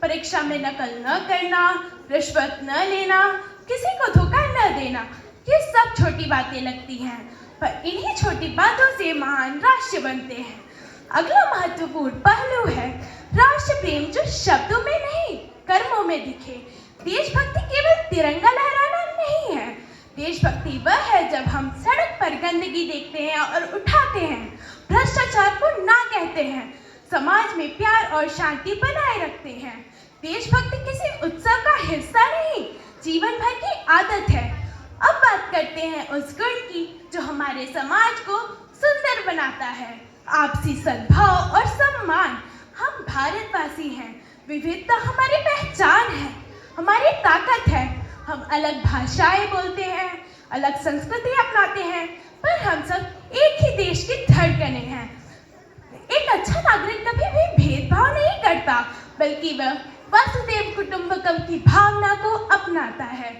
परीक्षा में नकल न करना, रिश्वत न लेना, किसी को धोखा न देना, ये सब छोटी बातें लगती हैं, पर इन्हीं छोटी बातों से महान राष्ट्र बनते हैं। अगला महत्वपूर्ण पहलू है राष्ट्र प्रेम, जो शब्दों में नहीं कर्मों में दिखे। देशभक्ति केवल तिरंगा लहराना नहीं है। देशभक्ति वह है जब हम सड़क पर गंदगी देखते हैं और उठाते हैं, भ्रष्टाचार को ना कहते हैं, समाज में प्यार और शांति बनाए रखते हैं। देशभक्ति किसी उत्सव का हिस्सा नहीं, जीवन भर की आदत है। अब बात करते हैं उस गुण की जो हमारे समाज को सुंदर बनाता है, आपसी सद्भाव और सम्मान। हम भारतवासी हैं, विविधता हमारी पहचान है, हमारी ताकत है। हम अलग भाषाएं बोलते हैं, अलग संस्कृति अपनाते हैं, पर हम सब एक ही देश की धड़कनें हैं। एक अच्छा नागरिक कभी भी भेदभाव नहीं करता, बल्कि वह वसुधैव कुटुंबकम की भावना को अपनाता है।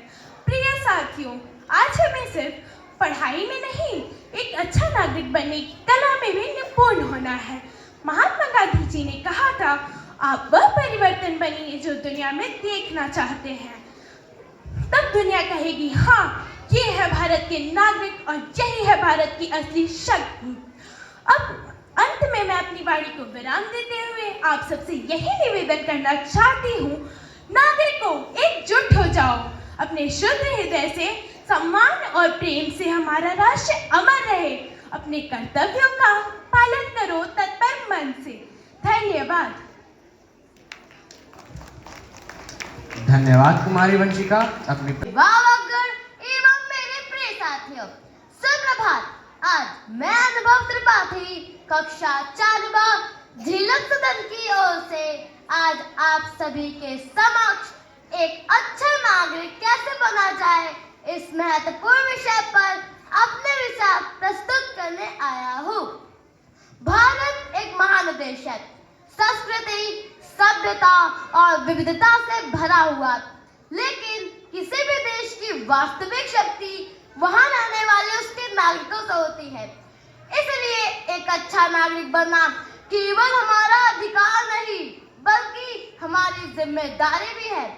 प्रिय साथियों, आज हमें सिर्फ पढ़ाई में नहीं, एक अच्छा नागरिक बनने की कला में भी निपुण होना है। महात्मा गांधी जी ने कहा था, आप वह परिवर्तन बनिए जो दुनिया में देखना चाहते हैं। तब दुनिया कहेगी हाँ, ये है भारत के नागरिक और यही है भारत की असली शक्ति। अब अंत में मैं अपनी वाणी को विराम देते हुए आप सबसे यही निवेदन करना चाहती हूँ, नागरिकों एकजुट हो जाओ। अपने शुद्ध हृदय से, सम्मान और प्रेम से हमारा राष्ट्र अमर रहे। अपने कर्तव्यों का पालन करो तत्पर मन से। धन्यवाद। धन्यवाद कुमारी वंशिका। अपनी वावगण एवं मेरे प्रिय साथियों, सुप्रभात। आज मैं अनुभव त्रिपाठी, कक्षा 4 झिलक सदन की ओर से आज आप सभी के समक्ष एक अच्छा नागरिक कैसे बना जाए इस महत्वपूर्ण विषय पर अपने विचार प्रस्तुत करने आया हूँ। भारत एक महान देश है, संस्कृति, सभ्यता और विविधता से भरा हुआ, लेकिन किसी भी देश की वास्तविक शक्ति वहां रहने वाले उसके नागरिकों से होती है। इसलिए एक अच्छा नागरिक बनना केवल हमारा अधिकार नहीं, बल्कि हमारी जिम्मेदारी भी है।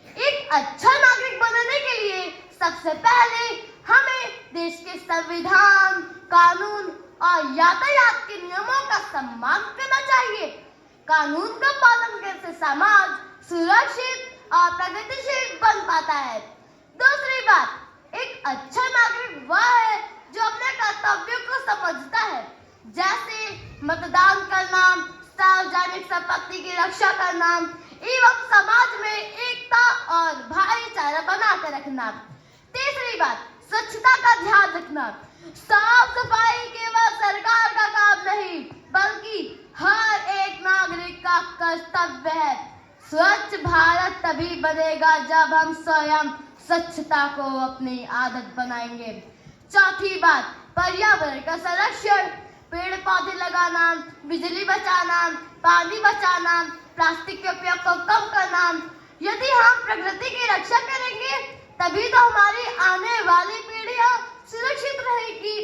एक अच्छा नागरिक बनने के लिए सबसे पहले हमें देश के संविधान, कानून और यातायात के नियमों का सम्मान करना चाहिए। कानून का पालन करने से समाज सुरक्षित और प्रगतिशील बन पाता है। दूसरी बात, एक अच्छा नागरिक वह है जो अपने कर्तव्यों को समझता है, जैसे मतदान करना, सार्वजनिक संपत्ति की रक्षा करना, एवं समाज में एकता और भाईचारा बनाकर रखना। तीसरी बात, स्वच्छता का ध्यान रखना। साफ सफाई केवल सरकार का काम नहीं बल्कि हर एक नागरिक का कर्तव्य है। स्वच्छ भारत तभी बनेगा जब हम स्वयं स्वच्छता को अपनी आदत बनाएंगे। चौथी बात, पर्यावरण का संरक्षण। पेड़ पौधे लगाना, बिजली बचाना, पानी बचाना, प्लास्टिक के उपयोग को कम करना। यदि हम प्रकृति की रक्षा करेंगे तभी तो हमारी आने वाली पीढ़ियां सुरक्षित रहेगी।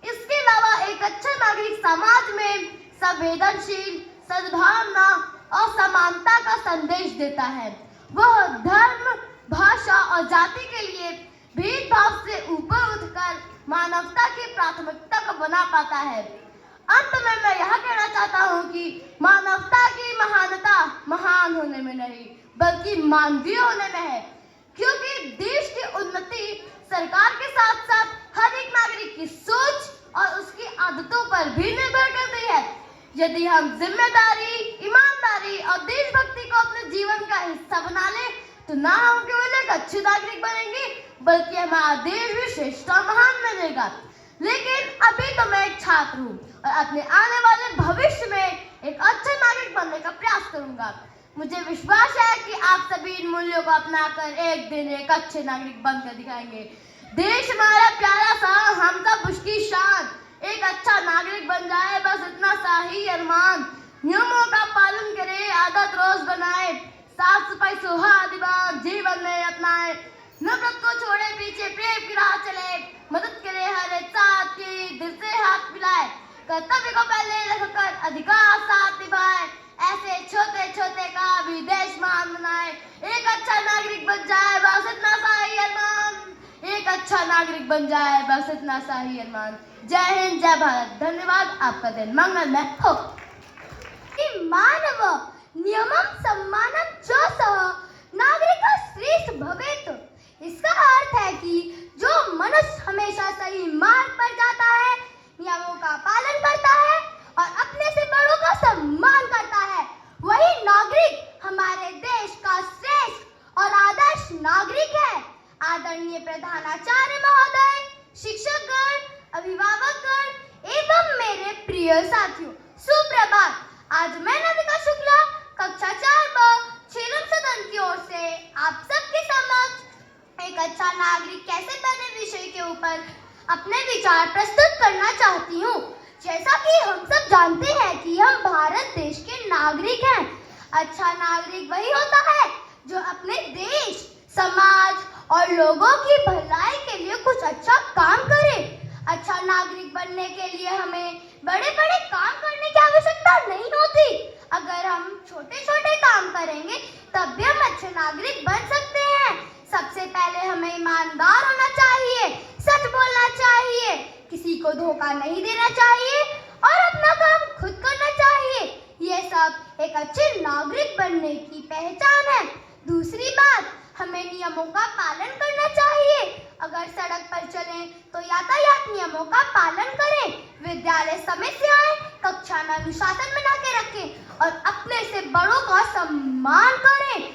इसके अलावा एक अच्छा नागरिक समाज में संवेदनशील, सद्भावना और समानता का संदेश देता है। वह धर्म, भाषा और जाति के लिए भेदभाव से ऊपर उठकर मानवता की प्राथमिकता को बना पाता है। अंत में मैं यह कहना चाहता हूँ कि मानवता की महानता महान होने में नहीं बल्कि मानवीय होने में है, क्योंकि देश की उन्नति सरकार के साथ साथ हर एक नागरिक की सोच और उसकी आदतों पर भी निर्भर करती है। यदि हम जिम्मेदारी, ईमानदारी और देशभक्ति को अपने जीवन का हिस्सा बना लें तो ना हम केवल एक अच्छे नागरिक बनेंगे बल्कि हमारा देश भी श्रेष्ठ और महान बनेगा। लेकिन अभी तो मैं एक छात्र हूँ और अपने आने वाले भविष्य में एक अच्छे नागरिक बनने का प्रयास करूंगा। मुझे विश्वास है कि आप सभी इन मूल्यों को अपनाकर एक दिन एक अच्छे नागरिक बनकर दिखाएंगे। देश हमारा प्यारा सा, हम सब उसकी शान। एक अच्छा नागरिक बन जाए, बस इतना सा ही अरमान। नियमों का पालन करे, आदत रोज बनाए, साफ सफाई सुहाग जीवन में अपनाए, नफरत को छोड़े, पीछे प्रेम की राह चले, मदद करे हर एक साथ की, दिल से हाथ मिलाए, कर्तव्य को पहले रखकर अधिकार साथ निभाए, ऐसे छोटे छोटे का भी देश महान बनाए। एक अच्छा नागरिक बन जाए बस इतना सा ही अरमान। एक अच्छा नागरिक बन जाए बस इतना सा ही अरमान। जय हिंद, जय भारत। धन्यवाद। आपका दिन मंगलमय हो। मानव नियमं सम्मानं च सः नागरिकः श्रेष्ठ भवेत्। इसका अर्थ है कि जो मनुष्य हमेशा सही मार्ग पर जाता है, नियमों का पालन करता है और अपने से बड़ों का सम्मान करता है, वही नागरिक हमारे देश का श्रेष्ठ और आदर्श नागरिक है। आदरणीय प्रधानाचार्य महोदय, शिक्षकगण, अभिभावकगण एवं मेरे प्रिय साथियों, सुप्रभात। आज मैं नविका शुक्ला कक्षा 4 छेलम सदन की ओर से आप सबके समक्ष एक अच्छा नागरिक कैसे बने विषय के ऊपर अपने विचार प्रस्तुत करना चाहती हूँ। जैसा कि हम सब जानते हैं कि हम भारत देश के नागरिक हैं। अच्छा नागरिक वही होता है जो अपने देश, समाज और लोगों की भलाई के लिए कुछ अच्छा काम करे। अच्छा नागरिक बनने के लिए हमें बड़े बड़े काम करने की आवश्यकता नहीं होती। अगर हम छोटे छोटे काम करेंगे तब भी हम अच्छे नागरिक बन सकते हैं। सबसे पहले हमें ईमानदार होना चाहिए, सच बोलना चाहिए, किसी को धोखा नहीं देना चाहिए और अपना काम खुद करना चाहिए। ये सब एक अच्छे नागरिक बनने की पहचान है। दूसरी बात, हमें नियमों का पालन करना चाहिए। अगर सड़क पर चलें तो यातायात नियमों का पालन करें, विद्यालय समय से आए, कक्षा में अनुशासन बना के रखें और अपने से बड़ों का सम्मान करें।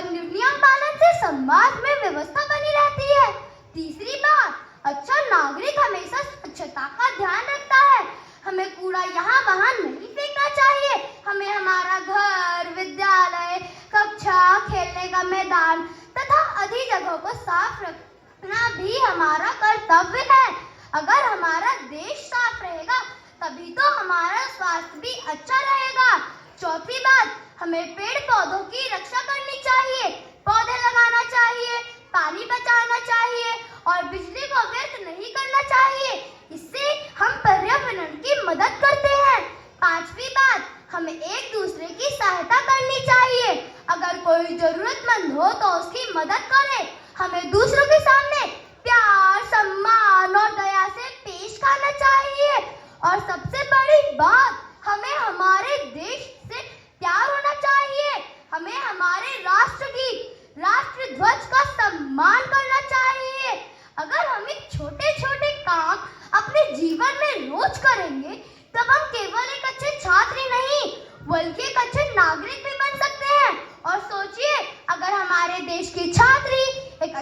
नियम पालन से समाज में व्यवस्था बनी रहती है। तीसरी बात, अच्छा नागरिक हमेशा स्वच्छता का ध्यान रखता है। हमें कूड़ा यहाँ वहाँ नहीं फेंकना चाहिए। हमें हमारा घर, विद्यालय, कक्षा, खेलने का मैदान तथा आदि जगहों को साफ रखना भी हमारा कर्तव्य है। अगर हमारा देश साफ रहेगा तभी तो हमारा स्वास्थ्य भी अच्छा रहेगा। चौथी बात, हमें पेड़ पौधों की रक्षा करनी चाहिए, पौधे लगाना चाहिए, पानी बचाना चाहिए और बिजली को व्यर्थ नहीं करना चाहिए। इससे हम पर्यावरण की मदद करते हैं। पांचवी बात, हमें एक दूसरे की सहायता करनी चाहिए। अगर कोई जरूरतमंद हो तो उसकी मदद करें। हमें दूसरों के सामने प्यार, सम्मान और दया से पेश करना चाहिए। और सबसे बड़ी बात, हमें हमारे देश से प्यार होना चाहिए। हमें हमारे राष्ट्रगीत, राष्ट्र ध्वज का सम्मान करना चाहिए। अगर हम एक छोटे छोटे काम अपने जीवन में रोज करेंगे तब हम केवल एक अच्छे छात्र ही नहीं बल्कि एक अच्छे नागरिक भी बन सकते हैं।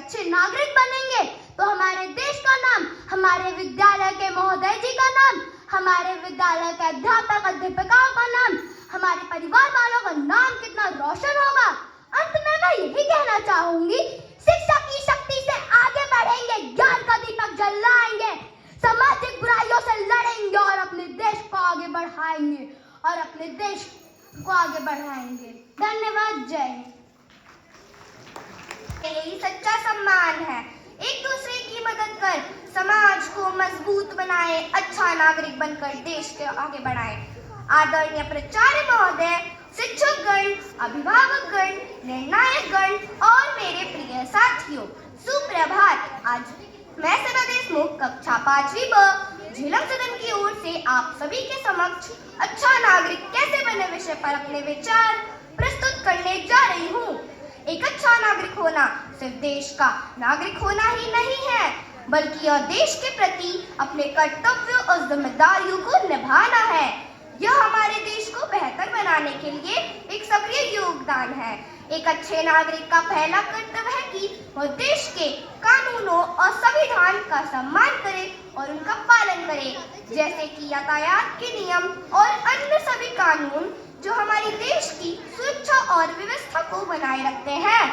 अच्छे नागरिक बनेंगे तो हमारे देश का नाम, हमारे विद्यालय के महोदय जी का नाम, हमारे विद्यालय के अध्यापक अध्यापिकाओं का नाम, हमारे परिवार वालों का नाम कितना रोशन होगा। अंत में मैं यही कहना चाहूंगी, शिक्षा की शक्ति से आगे बढ़ेंगे, ज्ञान का दीपक जलाएंगे, सामाजिक बुराइयों से लड़ेंगे और अपने देश को आगे बढ़ाएंगे धन्यवाद। जय हिंद। यही सच्चा सम्मान है। एक दूसरे की मदद कर समाज को मजबूत बनाए, अच्छा नागरिक बनकर देश के आगे बढ़ाए। आदरणीय प्राचार्य महोदय, शिक्षकगण, अभिभावकगण, निर्णायकगण और मेरे प्रिय साथियों, सुप्रभात। आज मैं सना देशमुख कक्षा 5वीं ब झेलम सदन की ओर से आप सभी के समक्ष अच्छा नागरिक कैसे बने विषय पर अपने विचार प्रस्तुत करने जा रही हूँ। एक अच्छा नागरिक होना सिर्फ देश का नागरिक होना ही नहीं है, बल्कि यह देश के प्रति अपने कर्तव्यों और जिम्मेदारियों को निभाना है। यह हमारे देश को बेहतर बनाने के लिए एक सक्रिय योगदान है। एक अच्छे नागरिक का पहला कर्तव्य है कि वह देश के कानूनों और संविधान का सम्मान करे और उनका पालन करे, जैसे कि यातायात के नियम और अन्य सभी कानून जो हमारे देश की सुरक्षा और व्यवस्था को बनाए रखते हैं।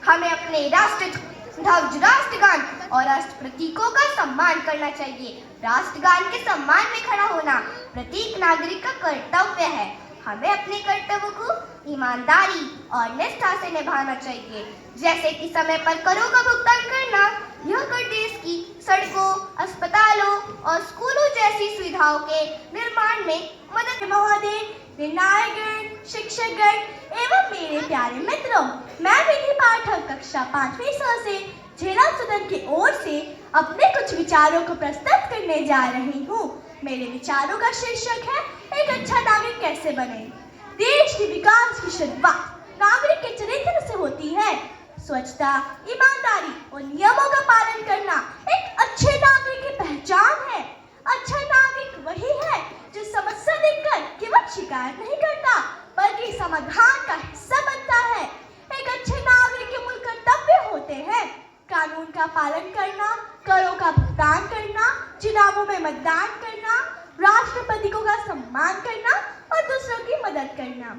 हमें अपने राष्ट्र ध्वज, राष्ट्रगान और राष्ट्र प्रतीकों का सम्मान करना चाहिए। राष्ट्रगान के सम्मान में खड़ा होना प्रत्येक नागरिक का कर्तव्य है। हमें अपने कर्तव्यों को ईमानदारी और निष्ठा से निभाना चाहिए, जैसे कि समय पर करों का भुगतान करना। यह कर देश की सड़कों, अस्पतालों और स्कूलों जैसी सुविधाओं के निर्माण में मदद। महोदय, निर्णायकगण, शिक्षकगण एवं मेरे प्यारे मित्रों, मैं विधि पाठक कक्षा 5वीं से झेलम सदन की ओर से अपने कुछ विचारों को प्रस्तुत करने जा रही हूँ। मेरे विचारों का शीर्षक है एक अच्छा नागरिक कैसे बने। देश के विकास की शुरुआत नागरिक के चरित्र से होती है। स्वच्छता, ईमानदारी और नियमों का पालन करना एक अच्छे नागरिक की पहचान है। अच्छा नागरिक वही है जो समस्या देखकर केवल शिकायत नहीं करता, बल्कि समाधान का हिस्सा बनता है। एक अच्छे नागरिक के मूल कर्तव्य होते हैं कानून का पालन करना, करों का भुगतान करना, चुनावों में मतदान करना, राष्ट्र प्रतीकों का सम्मान करना और दूसरों की मदद करना।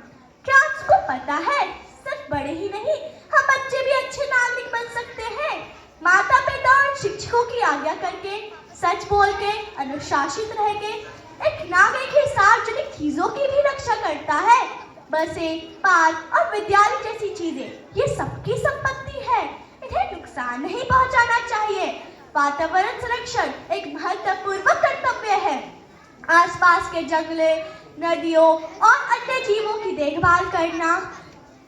क्या आपको पता है, सिर्फ बड़े ही नहीं, हम बच्चे भी अच्छे नागरिक बन सकते हैं। माता पिता और शिक्षकों की आज्ञा करके, सच बोल के, अनुशासित रह के एक नागरिक ही सार्वजनिक चीजों की भी रक्षा करता है। बसें, पार्क और विद्यालय जैसी चीजें ये सबकी संपत्ति है, इन्हें नुकसान नहीं पहुंचाना चाहिए। वातावरण संरक्षण एक महत्वपूर्ण कर्तव्य है। आसपास के जंगलों, नदियों और अन्य जीवों की देखभाल करना,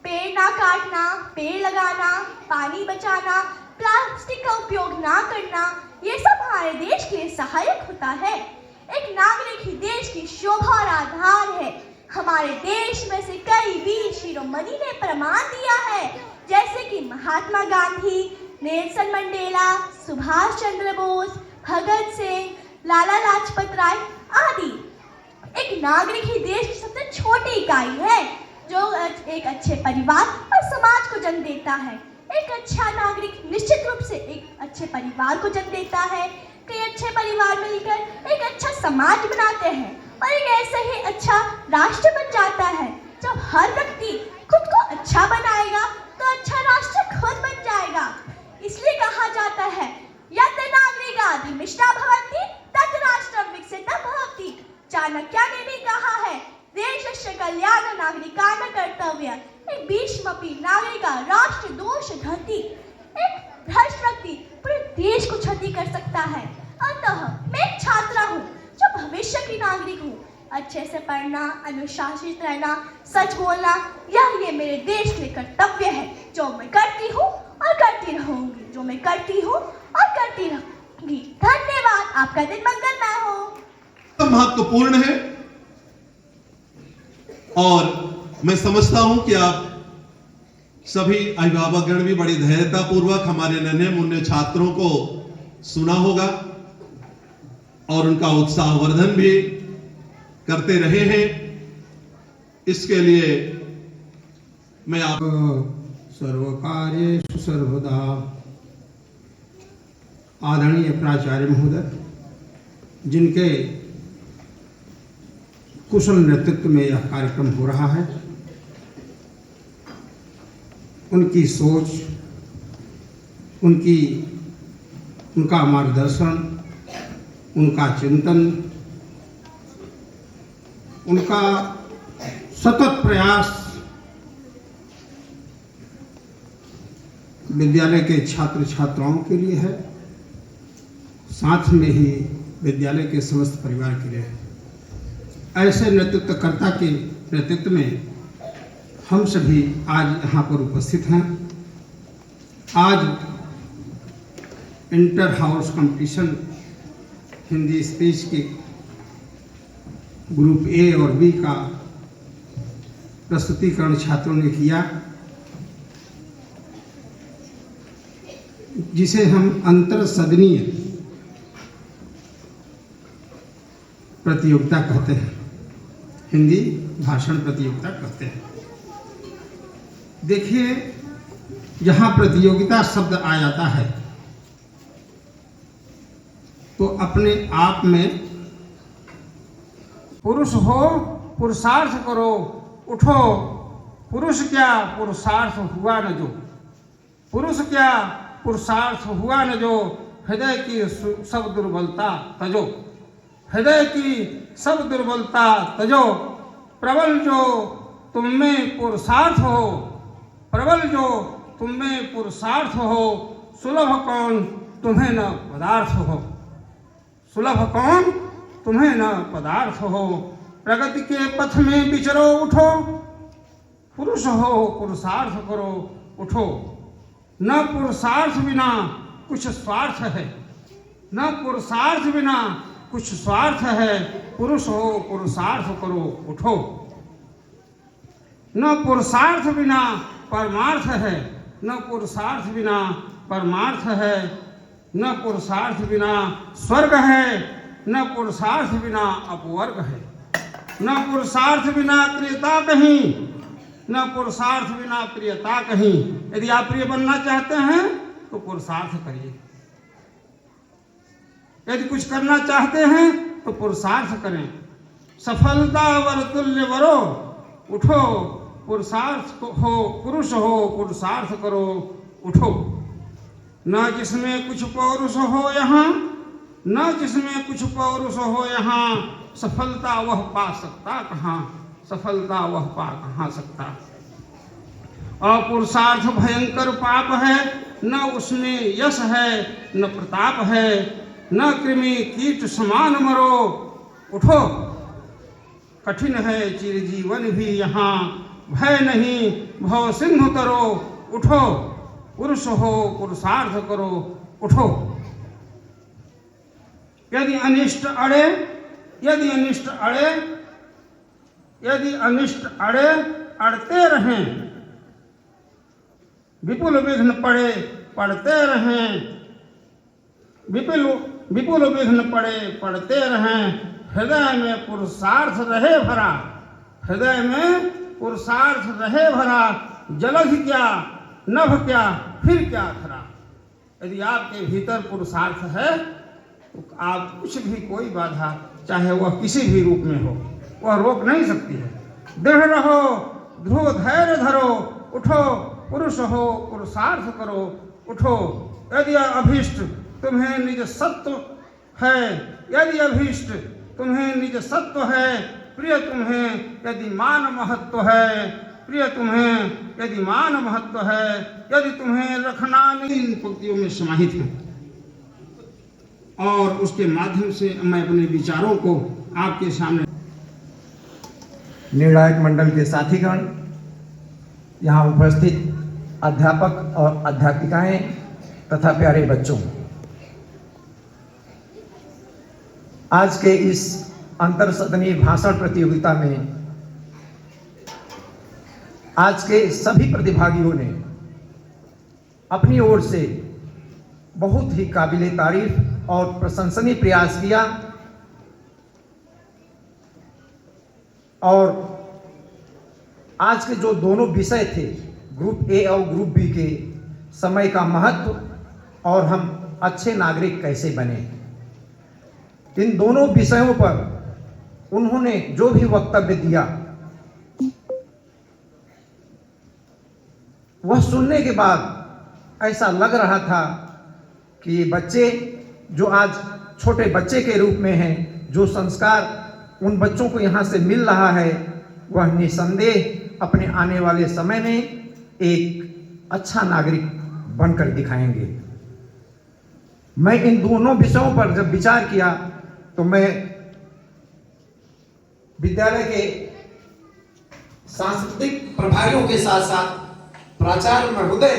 पेड़ ना काटना, पेड़ लगाना, पानी बचाना, प्लास्टिक का उपयोग ना करना, ये सब हमारे देश के लिए सहायक होता है। एक नागरिक ही देश की शोभा और आधार है। हमारे देश में से कई वीर शिरोमणि ने प्रमाण दिया है, जैसे कि महात्मा गांधी, नेल्सन मंडेला, सुभाष चंद्र बोस, भगत सिंह, लाला लाजपत राय आदि। एक नागरिक ही देश की सबसे छोटी इकाई है जो एक अच्छे परिवार और समाज को जन्म देता है। एक अच्छा नागरिक निश्चित रूप से एक अच्छे परिवार को जन्म देता है। कई अच्छे परिवार मिलकर एक अच्छा समाज बनाते हैं और एक ऐसे ही अच्छा राष्ट्र बन जाता है। जब हर व्यक्ति खुद को अच्छा बनाएगा तो अच्छा राष्ट्र खुद बन जाएगा। इसलिए कहा जाता है यत् नागरिका धर्मिष्ठा भवन्ति तत् राष्ट्रं विकसितं भवति। चाणक्य ने भी कहा है देशस्य कल्याण नागरिकाणां कर्तव्यम्। एक भीष्मपि नागरिका राष्ट्र दोष धरति। एक भ्रष्ट व्यक्ति पूरे देश को क्षति कर सकता है। अतः मैं एक छात्रा हूँ जो भविष्य की नागरिक हूँ। अच्छे से पढ़ना, अनुशासित रहना, सच बोलना, यह ये मेरे देश के कर्तव्य है जो मैं करती हूँ और करती रहूंगी। जो मैं करती हूँ और करती रहूंगी। धन्यवाद। आपका दिन मंगलमय हो। महत्वपूर्ण है और मैं समझता हूं कि आप सभी अभिभावकगण भी बड़ी धैर्यता पूर्वक हमारे नन्हे मुन्ने छात्रों को सुना होगा और उनका उत्साहवर्धन भी करते रहे हैं। इसके लिए मैं आप सर्वकार्येषु सर्वदा आदरणीय प्राचार्य महोदय, जिनके कुशल नेतृत्व में यह कार्यक्रम हो रहा है, उनकी सोच, उनका मार्गदर्शन, उनका चिंतन, उनका सतत प्रयास विद्यालय के छात्र छात्राओं के लिए है, साथ में ही विद्यालय के समस्त परिवार के लिए है। ऐसे नेतृत्वकर्ता के नेतृत्व में हम सभी आज यहाँ पर उपस्थित हैं। आज inter house competition Hindi speech के ग्रुप ए और बी का प्रस्तुतिकरण छात्रों ने किया, जिसे हम अंतर सदनीय प्रतियोगिता कहते हैं, हिंदी भाषण प्रतियोगिता कहते हैं। देखिए, जहाँ प्रतियोगिता शब्द आ जाता है तो अपने आप में पुरुष हो पुरुषार्थ करो, उठो, पुरुष क्या पुरुषार्थ हुआ न जो, पुरुष क्या पुरुषार्थ हुआ न जो, हृदय की सब दुर्बलता तजो, हृदय की सब दुर्बलता तजो, प्रबल जो तुम में पुरुषार्थ हो, प्रबल जो तुम में पुरुषार्थ हो, सुलभ कौन तुम्हें न पदार्थ हो, सुलभ कौन तुम्हें न पदार्थ हो, प्रगति के पथ में विचरो उठो, पुरुष हो पुरुषार्थ करो उठो, न पुरुषार्थ बिना कुछ स्वार्थ है, न पुरुषार्थ बिना कुछ स्वार्थ है, पुरुष हो पुरुषार्थ करो उठो, न पुरुषार्थ बिना परमार्थ है, न पुरुषार्थ बिना परमार्थ है, न पुरुषार्थ बिना स्वर्ग है, न पुरुषार्थ बिना अपवर्ग है, न पुरुषार्थ बिना प्रियता कहीं, न पुरुषार्थ बिना प्रियता कहीं। यदि आप प्रिय बनना चाहते हैं तो पुरुषार्थ करिए, यदि कुछ करना चाहते हैं तो पुरुषार्थ करें। सफलता वर तुल्य वरो, उठो, पुरुषार्थ हो, पुरुष हो पुरुषार्थ करो उठो, न जिसमें कुछ पौरुष हो यहाँ, न जिसमें कुछ पौरुष हो यहाँ, सफलता वह पा सकता कहाँ, सफलता वह पा कहाँ सकता। अपुरुषार्थ भयंकर पाप है, न उसमें यश है न प्रताप है, न कृमि कीट समान मरो, उठो, कठिन है चिरजीवन भी यहाँ, भय नहीं भव सिंधु तरो, उठो, पुरुष हो पुरुषार्थ करो उठो। यदि अनिष्ट अड़े, यदि अनिष्ट अड़े, यदि अनिष्ट अड़े अड़ते रहें, विपुल विघ्न पड़े पड़ते रहें, विपुल विघ्न पड़े पड़ते रहें, हृदय में पुरुषार्थ रहे भरा, हृदय में पुरुषार्थ रहे भरा, जलध क्या नभ क्या फिर क्या खरा। यदि आपके भीतर पुरुषार्थ है तो आप कुछ भी, कोई बाधा चाहे वह किसी भी रूप में हो, वह रोक नहीं सकती है। दृढ़ रहो, ध्रुव धैर्य धरो, उठो, पुरुष हो पुरुषार्थ करो उठो। यदि अभीष्ट तुम्हें निज सत्व है, यदि अभीष्ट तुम्हें निज सत्व है, प्रिय तुम्हें यदि मान महत्व है, प्रिय तुम्हें यदि मान महत्व है, यदि तुम्हें रखना नहीं, इन पंक्तियों में समाहित है। और उसके माध्यम से मैं अपने विचारों को आपके सामने। निर्णायक मंडल के साथीगण, यहाँ उपस्थित अध्यापक और अध्यापिकाएं तथा प्यारे बच्चों, आज के इस अंतर सदनीय भाषण प्रतियोगिता में आज के सभी प्रतिभागियों ने अपनी ओर से बहुत ही काबिले तारीफ और प्रशंसनीय प्रयास किया और आज के जो दोनों विषय थे, ग्रुप ए और ग्रुप बी के समय का महत्व और हम अच्छे नागरिक कैसे बने। इन दोनों विषयों पर उन्होंने जो भी वक्तव्य दिया वह सुनने के बाद ऐसा लग रहा था कि ये बच्चे जो आज छोटे बच्चे के रूप में हैं, जो संस्कार उन बच्चों को यहाँ से मिल रहा है, वह निसंदेह अपने आने वाले समय में एक अच्छा नागरिक बनकर दिखाएंगे। मैं इन दोनों विषयों पर जब विचार किया तो मैं विद्यालय के सांस्कृतिक प्रभारियों के साथ साथ प्राचार्य महोदय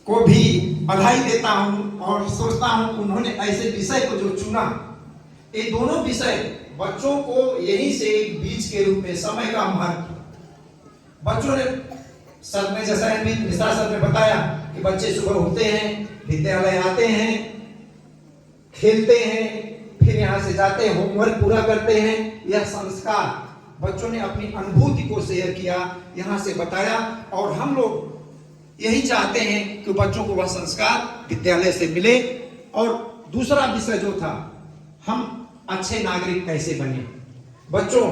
को भी बधाई देता हूं और सोचता हूं उन्होंने ऐसे विषय को जो चुना, ये दोनों विषय बच्चों को यहीं से एक बीज के रूप में समय का महत्व, बच्चों ने सर में जैसा मिश्रा सर ने बताया कि बच्चे सुबह उठते हैं, विद्यालय आते हैं, खेलते हैं, फिर यहाँ से जाते हैं, होमवर्क पूरा करते हैं। यह संस्कार बच्चों ने अपनी अनुभूति को शेयर किया, यहाँ से बताया, और हम लोग यही चाहते हैं कि बच्चों को वह संस्कार विद्यालय से मिले। और दूसरा विषय जो था, हम अच्छे नागरिक कैसे बने। बच्चों,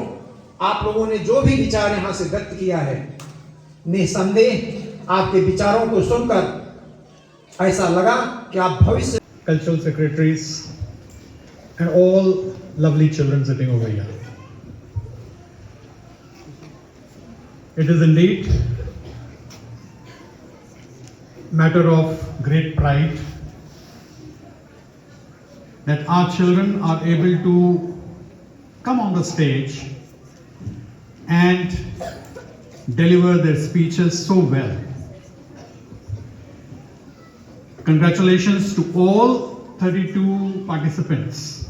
आप लोगों ने जो भी विचार यहाँ से व्यक्त किया है, निसंदेह आपके विचारों को सुनकर ऐसा लगा कि आप भविष्य cultural secretaries and all lovely children sitting over here. It is indeed matter of great pride that our children are able to come on the stage and deliver their speeches so well. Congratulations to all 32 participants.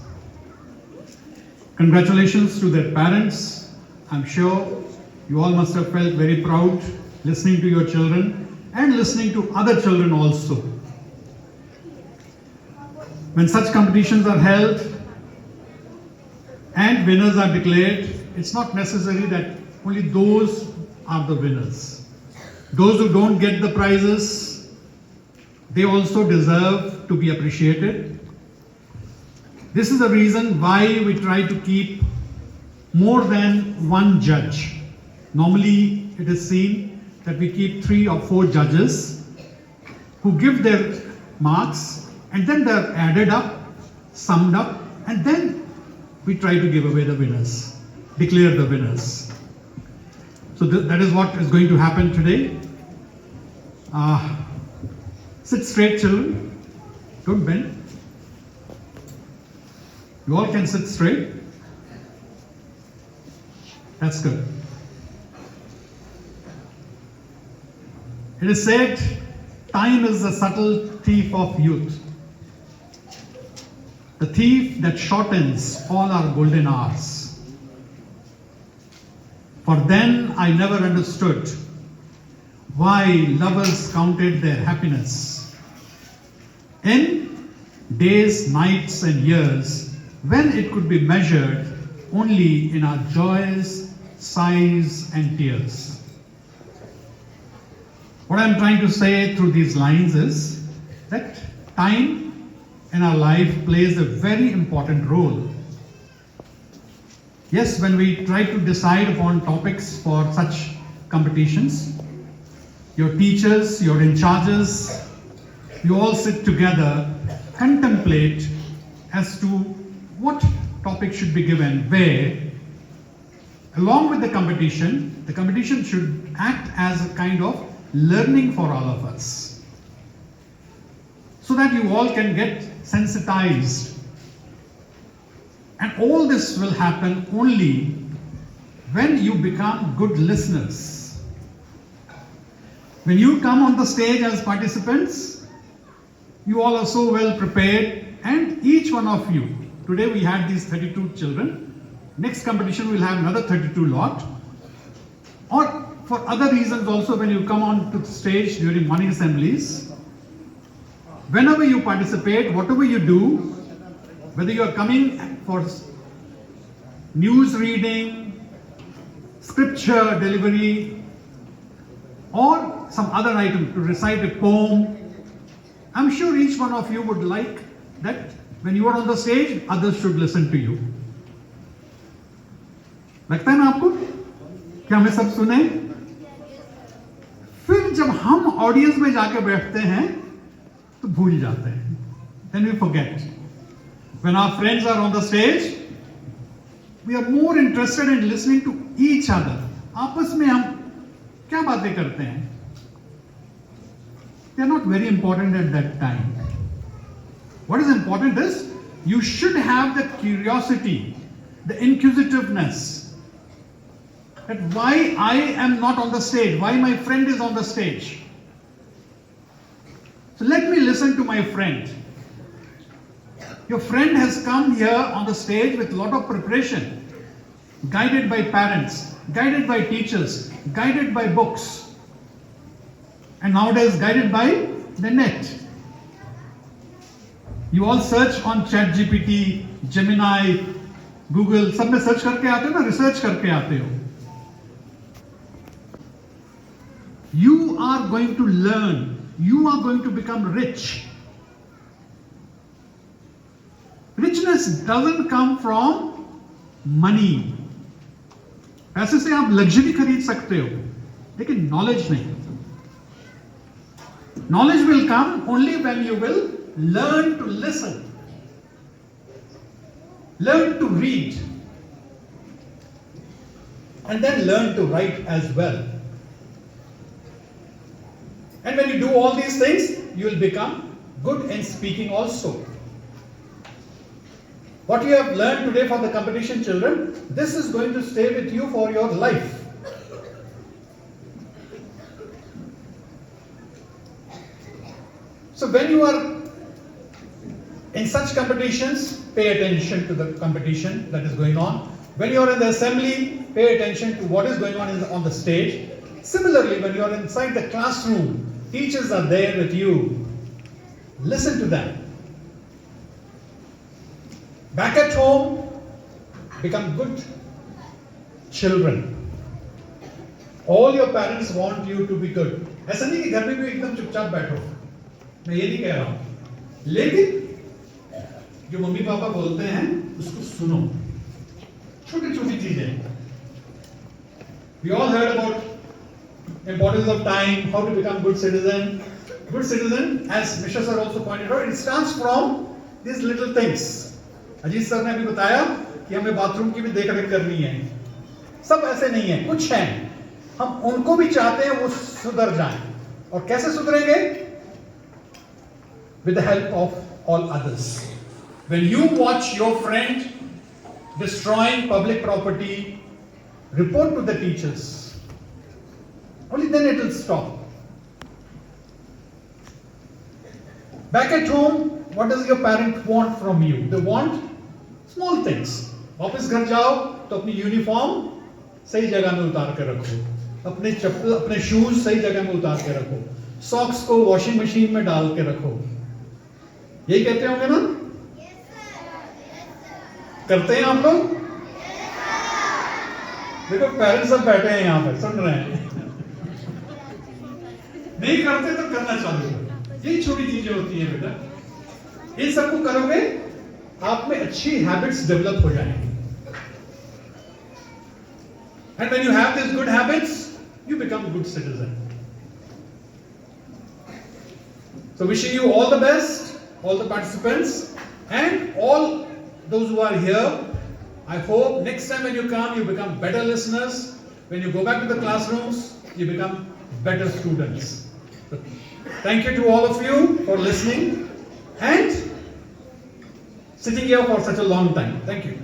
Congratulations to their parents. I'm sure you all must have felt very proud listening to your children and listening to other children also. When such competitions are held and winners are declared, it's not necessary that only those are the winners. Those who don't get the prizes, they also deserve to be appreciated. This is the reason why we try to keep more than one judge. Normally, it is seen that we keep 3 or 4 judges who give their marks, and then they are added up, summed up, and then we try to give away the winners, declare the winners. So that is what is going to happen today. Sit straight, children. Don't bend. You all can sit straight. That's good. It is said, time is the subtle thief of youth. The thief that shortens all our golden hours. For then I never understood why lovers counted their happiness in days, nights, and years, when it could be measured only in our joys, sighs, and tears. What I'm trying to say through these lines is that time in our life plays a very important role. Yes, when we try to decide upon topics for such competitions, your teachers, your in charges, you all sit together, contemplate as to what topic should be given where. Along with the competition should act as a kind of learning for all of us, so that you all can get sensitized. And all this will happen only when you become good listeners. When you come on the stage as participants, you all are so well prepared, and each one of you, today we had these 32 children, next competition we'll have another 32 lot, or for other reasons also, when you come on to the stage during morning assemblies, whenever you participate, whatever you do, whether you are coming for news reading, scripture delivery, or some other item, to recite a poem. I'm sure each one of you would like that when you are on the stage, others should listen to you. लगता है ना आपको कि हमें सब सुने? फिर जब हम ऑडियंस में जाके बैठते हैं तो भूल जाते हैं. Then we forget. When our friends are on the stage, we are more interested in listening to each other. आपस में हम क्या बातें करते हैं? They are not very important at that time. What is important is you should have the curiosity, the inquisitiveness, that why I am not on the stage, why my friend is on the stage. So let me listen to my friend. Your friend has come here on the stage with a lot of preparation, guided by parents, guided by teachers, guided by books, and nowadays guided by the net. You all search on ChatGPT, Gemini, Google, सब में search करके आते हो ना, research करके आते हो. You are going to learn. You are going to become rich. Richness doesn't come from money. पैसे से आप लग्जरी खरीद सकते हो, लेकिन नॉलेज नहीं. Knowledge will come only when you will learn to listen, learn to read, and then learn to write as well. And when you do all these things, you will become good in speaking also. What you have learned today for the competition, children, this is going to stay with you for your life. So when you are in such competitions, pay attention to the competition that is going on. When you are in the assembly, pay attention to what is going on the stage. Similarly, when you are inside the classroom, teachers are there with you. Listen to them. Back at home, become good children. All your parents want you to be good. ऐसा नहीं कि घर में भी एकदम चुपचाप बैठो. मैं ये नहीं कह रहा हूं. लेकिन जो मम्मी पापा बोलते हैं उसको सुनो. छोटी छोटी चीजें. We all heard about importance of time, how to become good citizen. Good citizen, as Mishra sir also pointed out, it starts from these little things. Ajit sir ने अभी बताया कि हमें बाथरूम की भी देखरेख करनी है. सब ऐसे नहीं है, कुछ है. हम उनको भी चाहते हैं वो सुधर जाएं. और कैसे सुधरेंगे? With the help of all others. When you watch your friend destroying public property, report to the teachers. Only then it will stop. Back at home, what does your parent want from you? They want small things. वापस घर जाओ तो अपनी uniform सही जगह में उतार के रखो. अपने चप्पल, अपने शूज सही जगह में उतार के रखो. सॉक्स को वॉशिंग मशीन में डाल के रखो. यही कहते होंगे ना? करते हैं आप लोग? देखो पेरेंट्स सब बैठे हैं यहाँ पर, सुन रहे हैं. नहीं करते तो करना चालू करो. यही छोटी चीजें होती हैं बेटा. इन सबको करोगे आप में अच्छी हैबिट्स डेवलप हो जाएंगी. And when you have these good habits, you become a good citizen. So wishing you all the best, all the participants, and all those who are here. I hope next time when you come, you become better listeners. When you go back to the classrooms, you become better students. So, thank you to all of you for listening and sitting here for such a long time. Thank you.